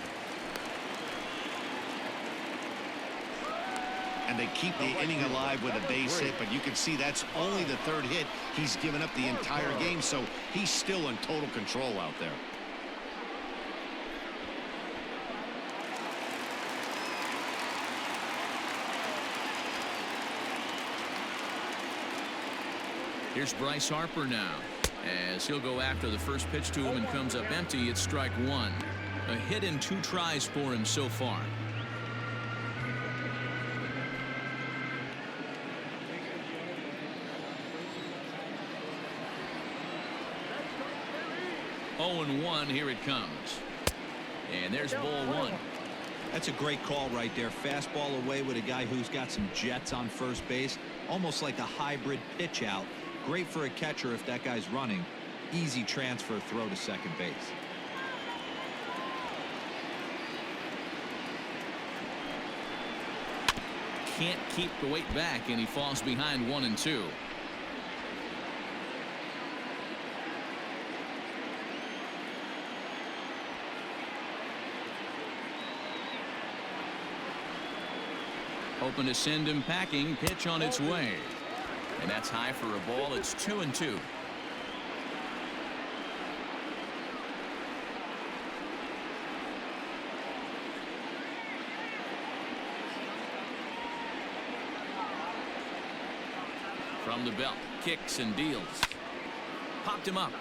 And they keep the inning alive with a base hit, but you can see that's only the 3rd hit he's given up the entire game, so he's still in total control out there. Here's Bryce Harper now, as he'll go after the first pitch to him and comes up empty. It's strike 1. A hit in 2 tries for him so far. Oh, and 1. Here it comes. And there's ball 1. That's a great call right there. Fastball away with a guy who's got some jets on first base. Almost like a hybrid pitch out. Great for a catcher if that guy's running. Easy transfer throw to second base. Can't keep the weight back, and he falls behind 1-2. Hoping to send him packing. Pitch on its way. And that's high for a ball. It's 2-2. From the belt, kicks and deals. Popped him up.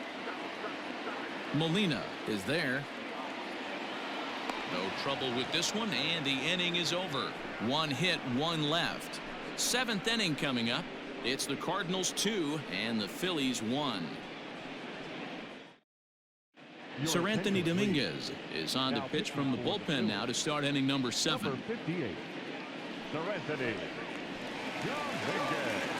Molina is there. No trouble with this one, and the inning is over. 1 hit, 1 left. 7th inning coming up. It's the Cardinals 2 and the Phillies 1. Sir Anthony Dominguez is on the pitch from the bullpen now to start inning number 7. Number 58, Sir Anthony Dominguez.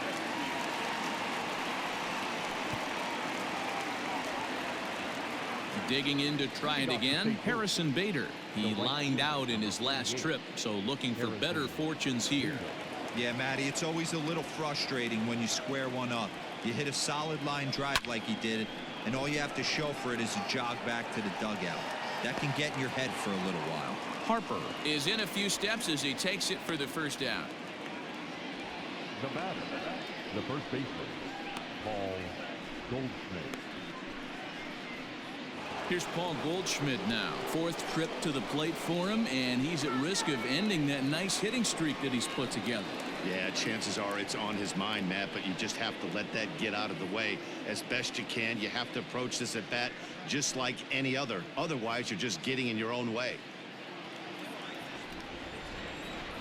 Digging in to try it again, Harrison Bader. He lined out in his last trip, so looking for better fortunes here. Yeah, Matty, it's always a little frustrating when you square one up. You hit a solid line drive like he did, and all you have to show for it is a jog back to the dugout. That can get in your head for a little while. Harper is in a few steps as he takes it for the first out. The batter, the first baseman, Paul Goldschmidt. Here's Paul Goldschmidt now. 4th trip to the plate for him, and he's at risk of ending that nice hitting streak that he's put together. Yeah, chances are it's on his mind, Matt, but you just have to let that get out of the way as best you can. You have to approach this at bat just like any other. Otherwise, you're just getting in your own way.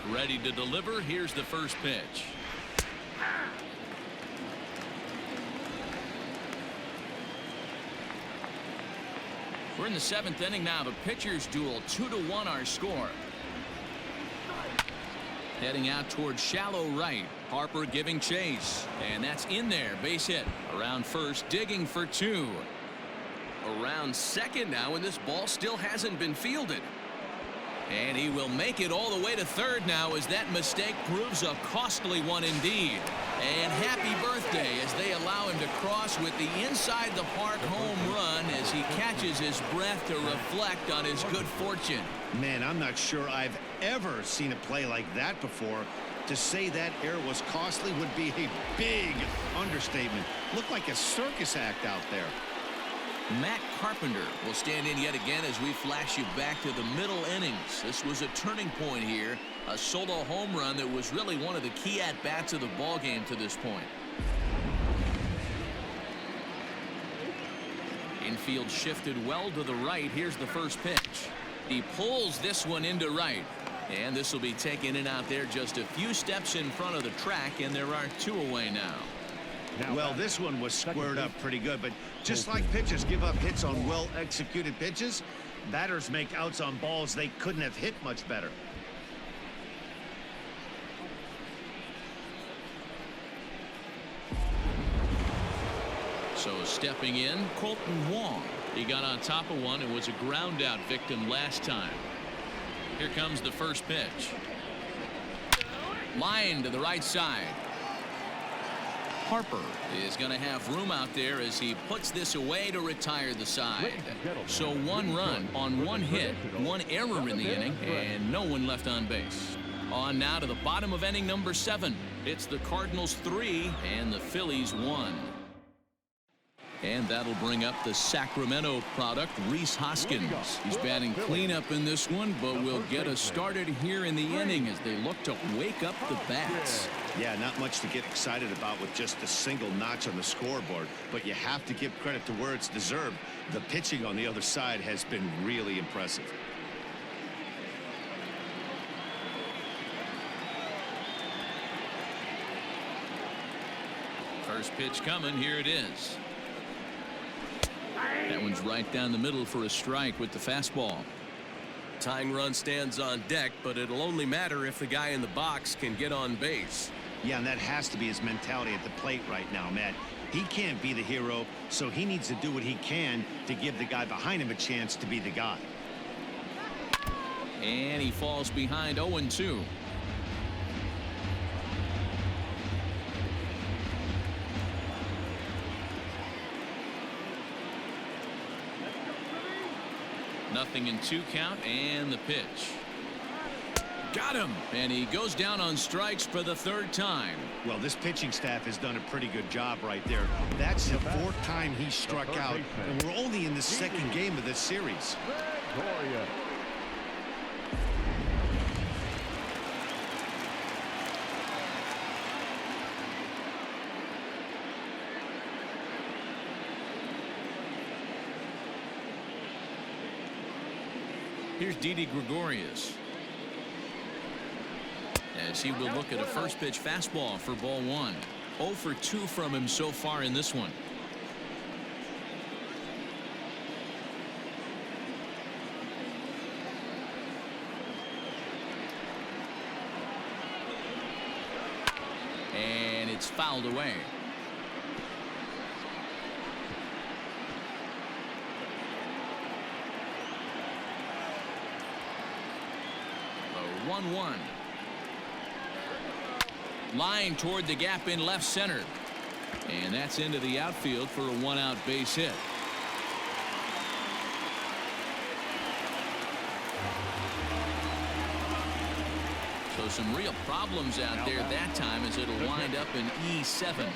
Ready to deliver. Here's the first pitch. We're in the 7th inning now. The pitchers duel. 2-1 our score. Heading out towards shallow right. Harper giving chase. And that's in there. Base hit. Around first. Digging for 2. Around second now, and this ball still hasn't been fielded. And he will make it all the way to third now as that mistake proves a costly one indeed. And happy birthday as they allow him to cross with the inside the park home run as he catches his breath to reflect on his good fortune. Man, I'm not sure I've ever seen a play like that before. To say that error was costly would be a big understatement. Looked like a circus act out there. Matt Carpenter will stand in yet again as we flash you back to the middle innings. This was a turning point here, a solo home run that was really one of the key at-bats of the ballgame to this point. Infield shifted well to the right. Here's the first pitch. He pulls this one into right. And this will be taken in out there just a few steps in front of the track, and there are two away now. Well, this one was squared up pretty good, but just like pitchers give up hits on well-executed pitches, batters make outs on balls they couldn't have hit much better. So stepping in, Colton Wong. He got on top of one and was a ground out victim last time. Here comes the first pitch. Line to the right side. Harper is going to have room out there as he puts this away to retire the side. So one run on one hit, one error in the inning, and no one left on base. On now to the bottom of inning number 7. It's the Cardinals 3 and the Phillies 1. And that'll bring up the Sacramento product, Rhys Hoskins. He's batting cleanup in this one, but will get us started here in the inning as they look to wake up the bats. Yeah, not much to get excited about with just a single notch on the scoreboard, but you have to give credit to where it's deserved. The pitching on the other side has been really impressive. First pitch coming. Here it is. That one's right down the middle for a strike with the fastball. Tying run stands on deck, but it'll only matter if the guy in the box can get on base. Yeah, and that has to be his mentality at the plate right now, Matt. He can't be the hero, so he needs to do what he can to give the guy behind him a chance to be the guy. And he falls behind 0-2. Nothing in 2 count, and the pitch. Got him, and he goes down on strikes for the 3rd time. Well, this pitching staff has done a pretty good job right there. That's the 4th time he struck out, and we're only in the 2nd game of this series. Here's Didi Gregorius as he will look at a first pitch fastball for ball 1. 0 for 2 from him so far in this one. And it's fouled away. The 1-1. Line toward the gap in left center. And that's into the outfield for a 1-out base hit. So some real problems out there that time as it'll wind up in E7.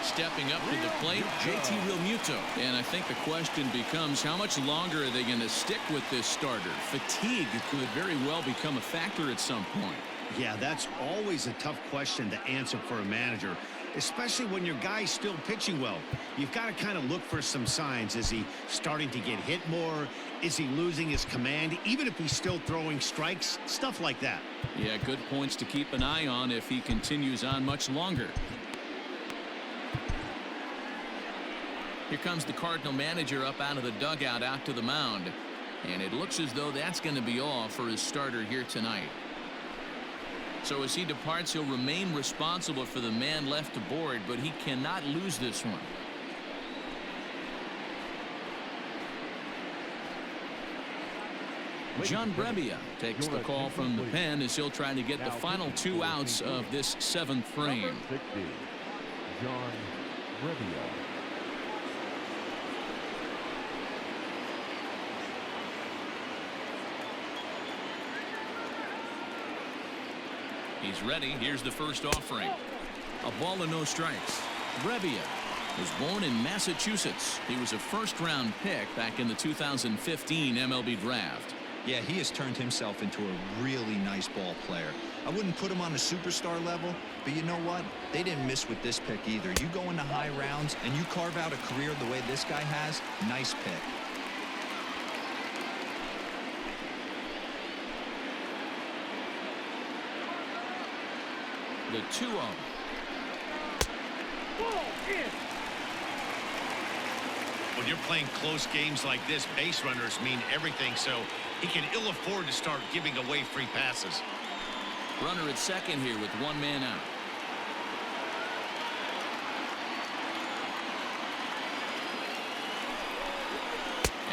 Stepping up to the plate, JT Realmuto. And I think the question becomes, how much longer are they going to stick with this starter? Fatigue could very well become a factor at some point. Yeah, that's always a tough question to answer for a manager, especially when your guy's still pitching well. You've got to kind of look for some signs. Is he starting to get hit more? Is he losing his command, even if he's still throwing strikes? Stuff like that. Yeah, good points to keep an eye on if he continues on much longer. Here comes the Cardinal manager up out of the dugout out to the mound. And it looks as though that's going to be all for his starter here tonight. So as he departs, he'll remain responsible for the man left aboard, but he cannot lose this one. John Brebbia takes the call from the pen as he'll try to get the final 2 outs of this 7th frame. Number 60, John Brebbia. He's ready. Here's the first offering. A ball and no strikes. Brebbia was born in Massachusetts. He was a first-round pick back in the 2015 MLB draft. Yeah, he has turned himself into a really nice ball player. I wouldn't put him on a superstar level, but you know what? They didn't miss with this pick either. You go into high rounds and you carve out a career the way this guy has, nice pick. The 2-0. When you're playing close games like this, base runners mean everything, so he can ill afford to start giving away free passes. Runner at second here with 1 man out.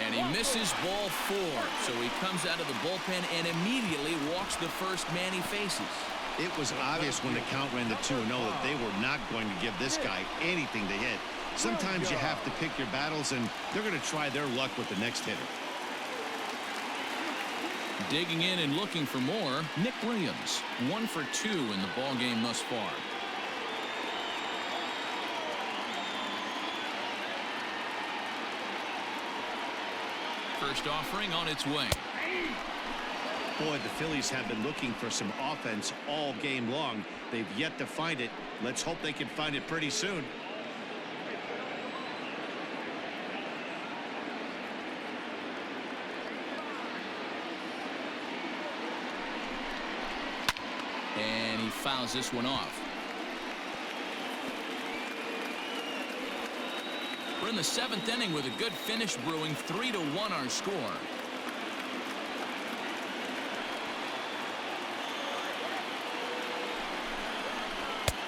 And he misses ball 4, so he comes out of the bullpen and immediately walks the first man he faces. It was obvious when the count ran to 2-0 that they were not going to give this guy anything to hit. Sometimes you have to pick your battles, and they're going to try their luck with the next hitter. Digging in and looking for more, Nick Williams, 1 for 2 in the ballgame thus far. First offering on its way. Boy, the Phillies have been looking for some offense all game long. They've yet to find it. Let's hope they can find it pretty soon. And he fouls this one off. We're in the 7th inning with a good finish brewing. 3-1 our score.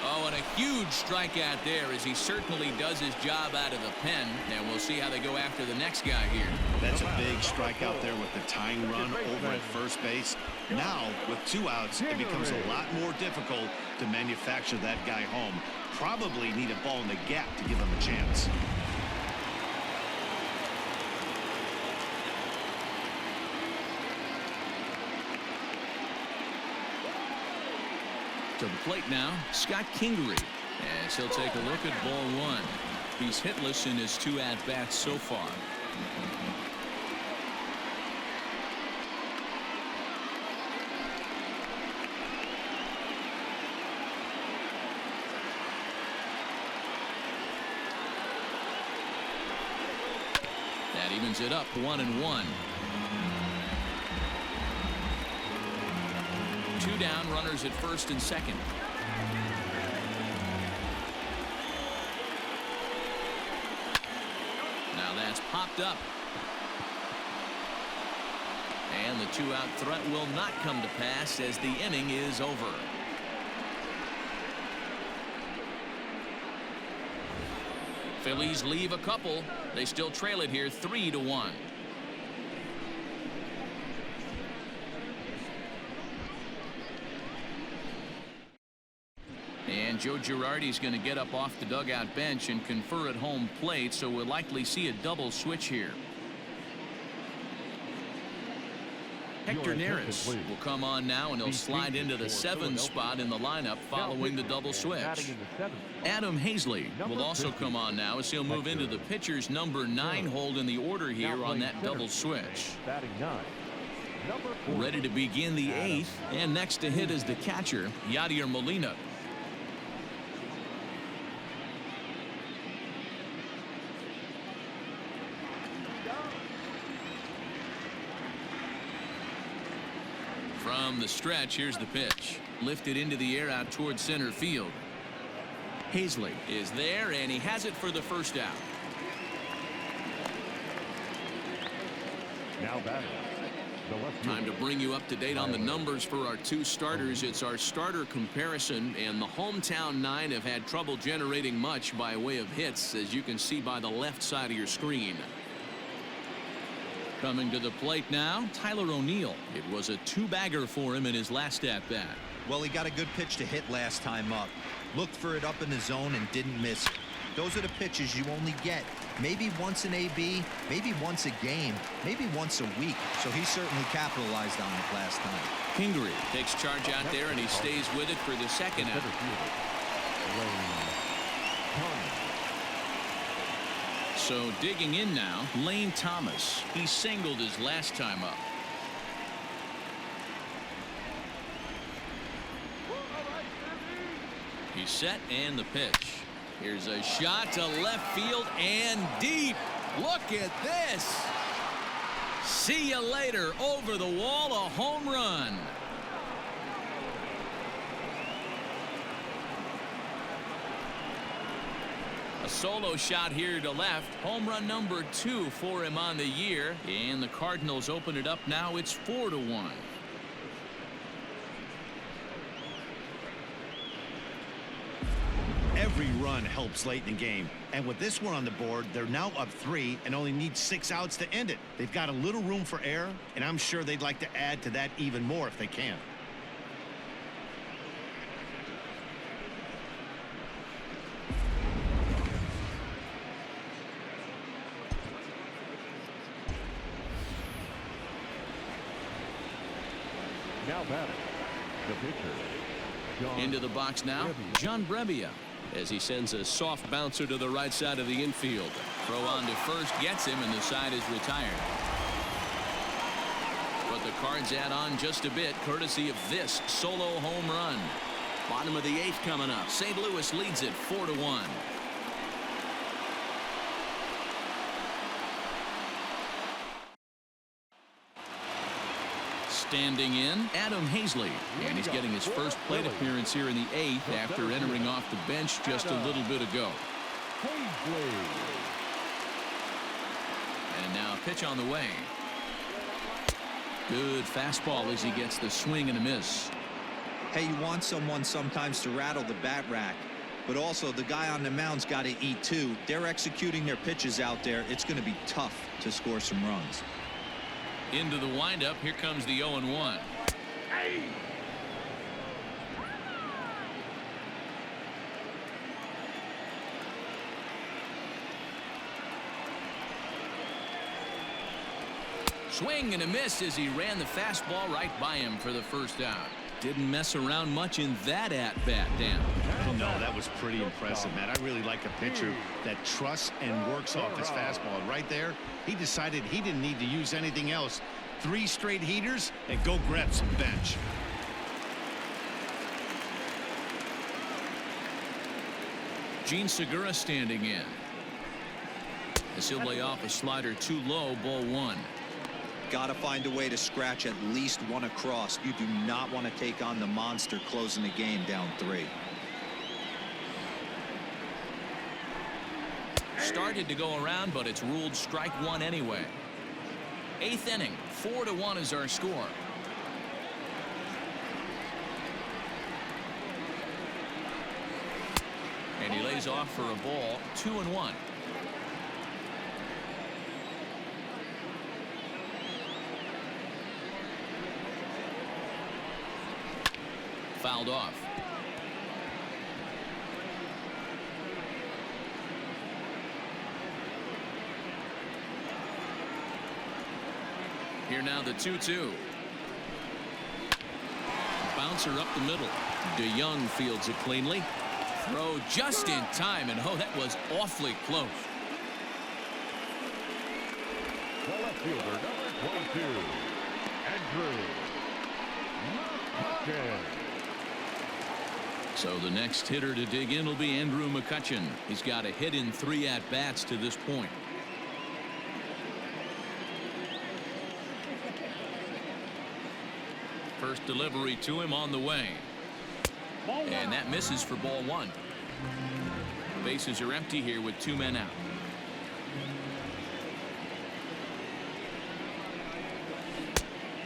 Oh, and a huge strikeout there as he certainly does his job out of the pen. And we'll see how they go after the next guy here. That's a big strikeout there with the tying run over at first base. Now, with 2 outs, it becomes a lot more difficult to manufacture that guy home. Probably need a ball in the gap to give him a chance. To the plate now, Scott Kingery, as he'll take a look at ball 1. He's hitless in his 2 at-bats so far. That evens it up 1-1. 2 down, runners at first and second. Now that's popped up. And the 2-out threat will not come to pass as the inning is over. Phillies leave a couple. They still trail it here 3-1. And Joe Girardi's going to get up off the dugout bench and confer at home plate, so we'll likely see a double switch here. Hector Neris will come on now, and he'll slide into the 7 spot in the lineup following the double switch. Adam Hazley will also come on now as he'll move into the pitcher's number 9 hold in the order here on that double switch. Ready to begin the 8th, and next to hit is the catcher, Yadier Molina. From the stretch, here's the pitch. Lifted into the air out towards center field. Hazley is there, and he has it for the first out. Now batting. Time to bring you up to date on the numbers for our 2 starters. It's our starter comparison, and the hometown 9 have had trouble generating much by way of hits, as you can see by the left side of your screen. Coming to the plate now, Tyler O'Neill. It was a two-bagger for him in his last at-bat. Well, he got a good pitch to hit last time up. Looked for it up in the zone and didn't miss it. Those are the pitches you only get maybe once in AB, maybe once a game, maybe once a week. So he certainly capitalized on it last time. Kingery takes charge out there, and he stays with it for the second out. So digging in now, Lane Thomas. He singled his last time up. He's set, and the pitch. Here's a shot to left field and deep. Look at this. See you later. Over the wall, a home run. A solo shot here to left. Home run number 2 for him on the year. And the Cardinals open it up now. It's 4-1. Every run helps late in the game. And with this one on the board, they're now up 3 and only need 6 outs to end it. They've got a little room for error, and I'm sure they'd like to add to that even more if they can. Now batting, the pitcher. Into the box now, John Brebbia, as he sends a soft bouncer to the right side of the infield. Throw on to first gets him, and the side is retired. But the Cards add on just a bit, courtesy of this solo home run. Bottom of the 8th coming up. St. Louis leads it 4-1. Standing in, Adam Hazley, and he's getting his first plate appearance here in the 8th after entering off the bench just a little bit ago. And now a pitch on the way. Good fastball as he gets the swing and a miss. Hey, you want someone sometimes to rattle the bat rack, but also the guy on the mound's got to eat too. They're executing their pitches out there. It's going to be tough to score some runs. Into the windup, here comes the 0-1. Swing and a miss as he ran the fastball right by him for the first out. Didn't mess around much in that at-bat, Dan. No, that was pretty impressive, man. I really like a pitcher that trusts and works off his fastball. Right there, he decided he didn't need to use anything else. 3 straight heaters and go grab some bench. Gene Segura standing in. As he'll lay off a slider too low, ball 1. Got to find a way to scratch at least one across. You do not want to take on the monster closing the game down 3. Started to go around, but it's ruled strike 1 anyway. 8th inning, 4-1 is our score. And he lays off for a ball, 2-1. Fouled off. Here now the 2-2. Bouncer up the middle. DeYoung fields it cleanly. Throw just in time, and oh, that was awfully close. The left fielder, number 22, Andrew McCutchen. So the next hitter to dig in will be Andrew McCutchen. He's got a hit in 3 at-bats to this point. First delivery to him on the way. And that misses for ball 1. Bases are empty here with 2 men out.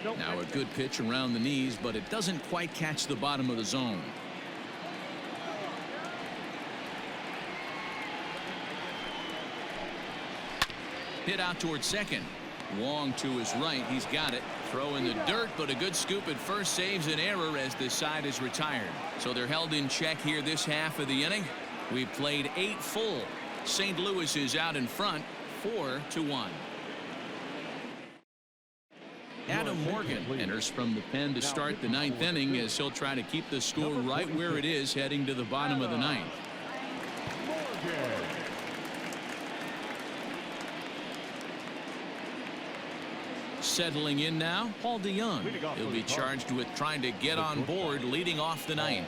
Now a good pitch around the knees, but it doesn't quite catch the bottom of the zone. Hit out towards second. Wong to his right. He's got it. Throw in the dirt, but a good scoop at first saves an error as this side is retired. So they're held in check here this half of the inning. We've played 8 full. St. Louis is out in front 4-1. Adam Morgan enters from the pen to start the 9th inning as he'll try to keep the score right where it is heading to the bottom of the 9th. Settling in now, Paul DeYoung. He'll be charged with trying to get on board leading off the 9th.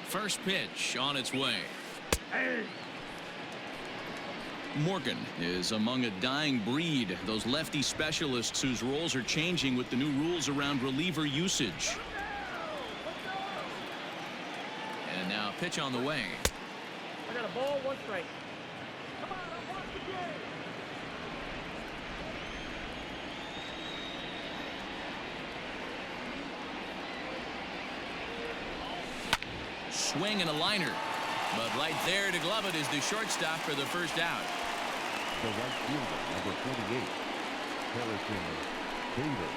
First pitch on its way. Morgan is among a dying breed, those lefty specialists whose roles are changing with the new rules around reliever usage. And now a pitch on the way. I got a ball, 1 strike. Come on, I want the game. Swing and a liner. But right there to glove it is the shortstop for the first out. The right fielder, number 48, Harrison Bader.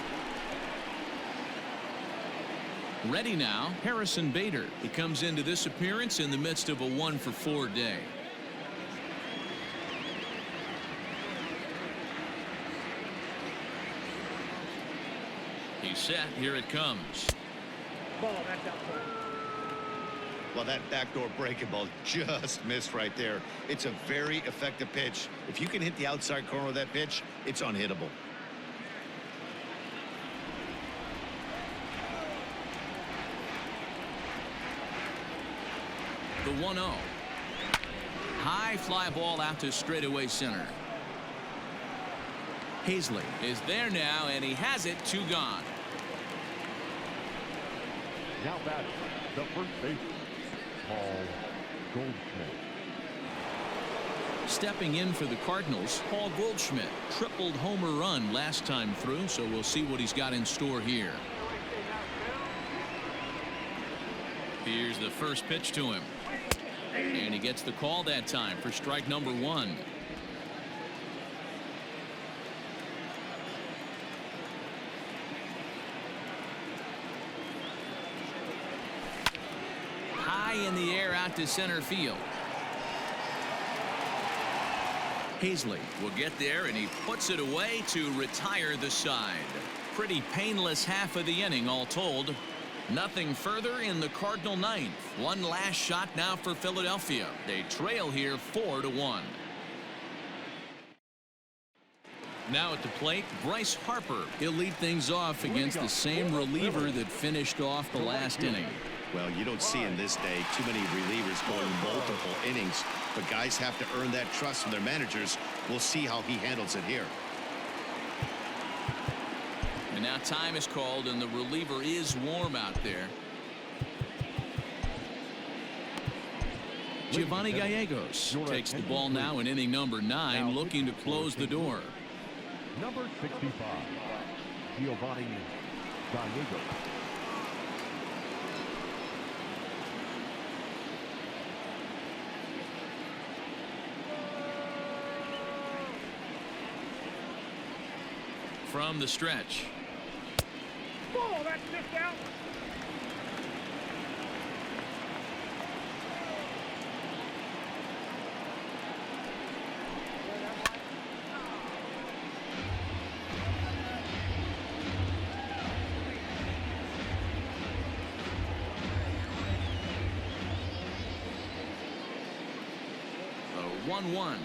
Ready now, Harrison Bader. He comes into this appearance in the midst of a 1-for-4 day. He's set. Here it comes. Ball, that's outside. Well, that backdoor breaking ball just missed right there. It's a very effective pitch. If you can hit the outside corner of that pitch, it's unhittable. The 1-0. High fly ball out to straightaway center. Hazley is there now, and he has it. 2 gone. Now batting, the first baseman, Paul Goldschmidt. Stepping in for the Cardinals, Paul Goldschmidt. Tripled homer run last time through, so we'll see what he's got in store here. Here's the first pitch to him. And he gets the call that time for strike number 1. High in the air out to center field. Hazley will get there, and he puts it away to retire the side. Pretty painless half of the inning all told. Nothing further in the Cardinal 9th. One last shot now for Philadelphia. They trail here 4-1. Now at the plate, Bryce Harper. He'll lead things off against the same reliever that finished off the last inning. Well, you don't see in this day too many relievers going multiple innings, but guys have to earn that trust from their managers. We'll see how he handles it here. And now time is called, and the reliever is warm out there. Giovanni Gallegos takes the ball now in inning number 9, looking to close the door. Number 65, Giovanni Gallegos. From the stretch. Ball, that's just out. The 1-1.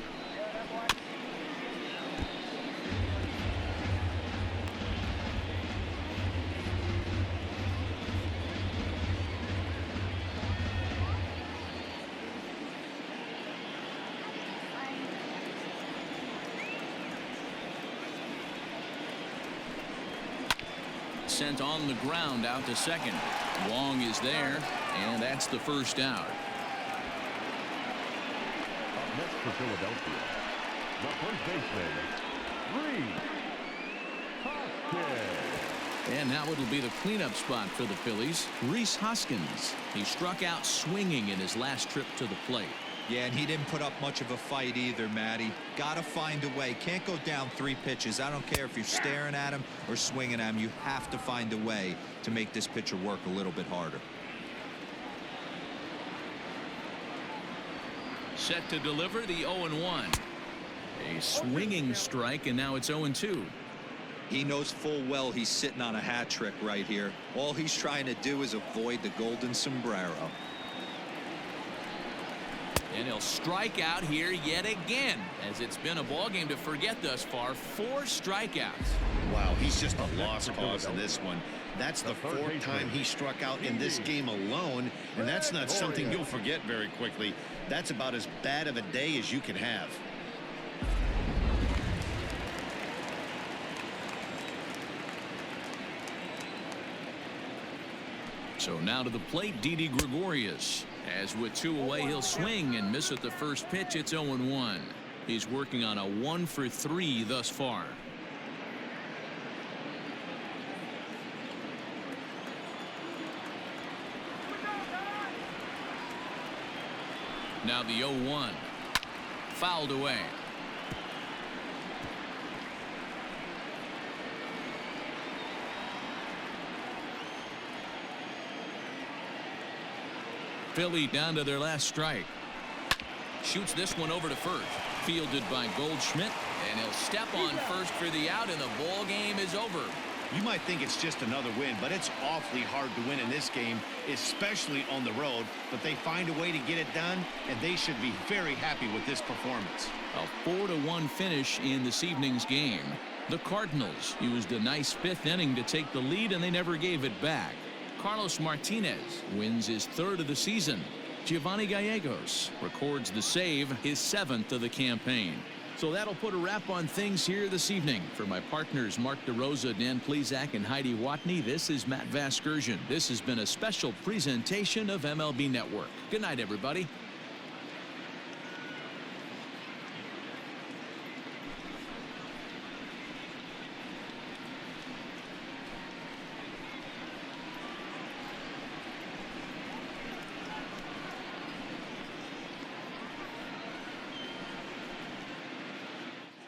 Sent on the ground out to second. Wong is there, and that's the first out. Up next for Philadelphia, the first baseman, Reese Hoskins. And now it'll be the cleanup spot for the Phillies. Reese Hoskins. He struck out swinging in his last trip to the plate. Yeah, and he didn't put up much of a fight either, Matty. Got to find a way. Can't go down 3 pitches. I don't care if you're staring at him or swinging at him. You have to find a way to make this pitcher work a little bit harder. Set to deliver the 0-1. A swinging strike, and now it's 0-2. He knows full well he's sitting on a hat trick right here. All he's trying to do is avoid the golden sombrero. And he'll strike out here yet again, as it's been a ball game to forget thus far. 4 strikeouts. Wow, he's just a lost cause in this one. That's the 4th time he struck out in this game alone, and that's not something you'll forget very quickly. That's about as bad of a day as you can have. So now to the plate, Didi Gregorius. As with 2 away, he'll swing and miss at the first pitch. It's 0-1. He's working on a 1 for 3 thus far. Now the 0-1. Fouled away. Philly down to their last strike. Shoots this one over to first. Fielded by Goldschmidt, and he'll step on first for the out, and the ball game is over. You might think it's just another win, but it's awfully hard to win in this game, especially on the road. But they find a way to get it done, and they should be very happy with this performance. A 4-1 finish in this evening's game. The Cardinals used a nice 5th inning to take the lead, and they never gave it back. Carlos Martinez wins his 3rd of the season. Giovanni Gallegos records the save, his 7th of the campaign. So that'll put a wrap on things here this evening. For my partners Mark DeRosa, Dan Plesac, and Heidi Watney, this is Matt Vasgersian. This has been a special presentation of MLB Network. Good night, everybody.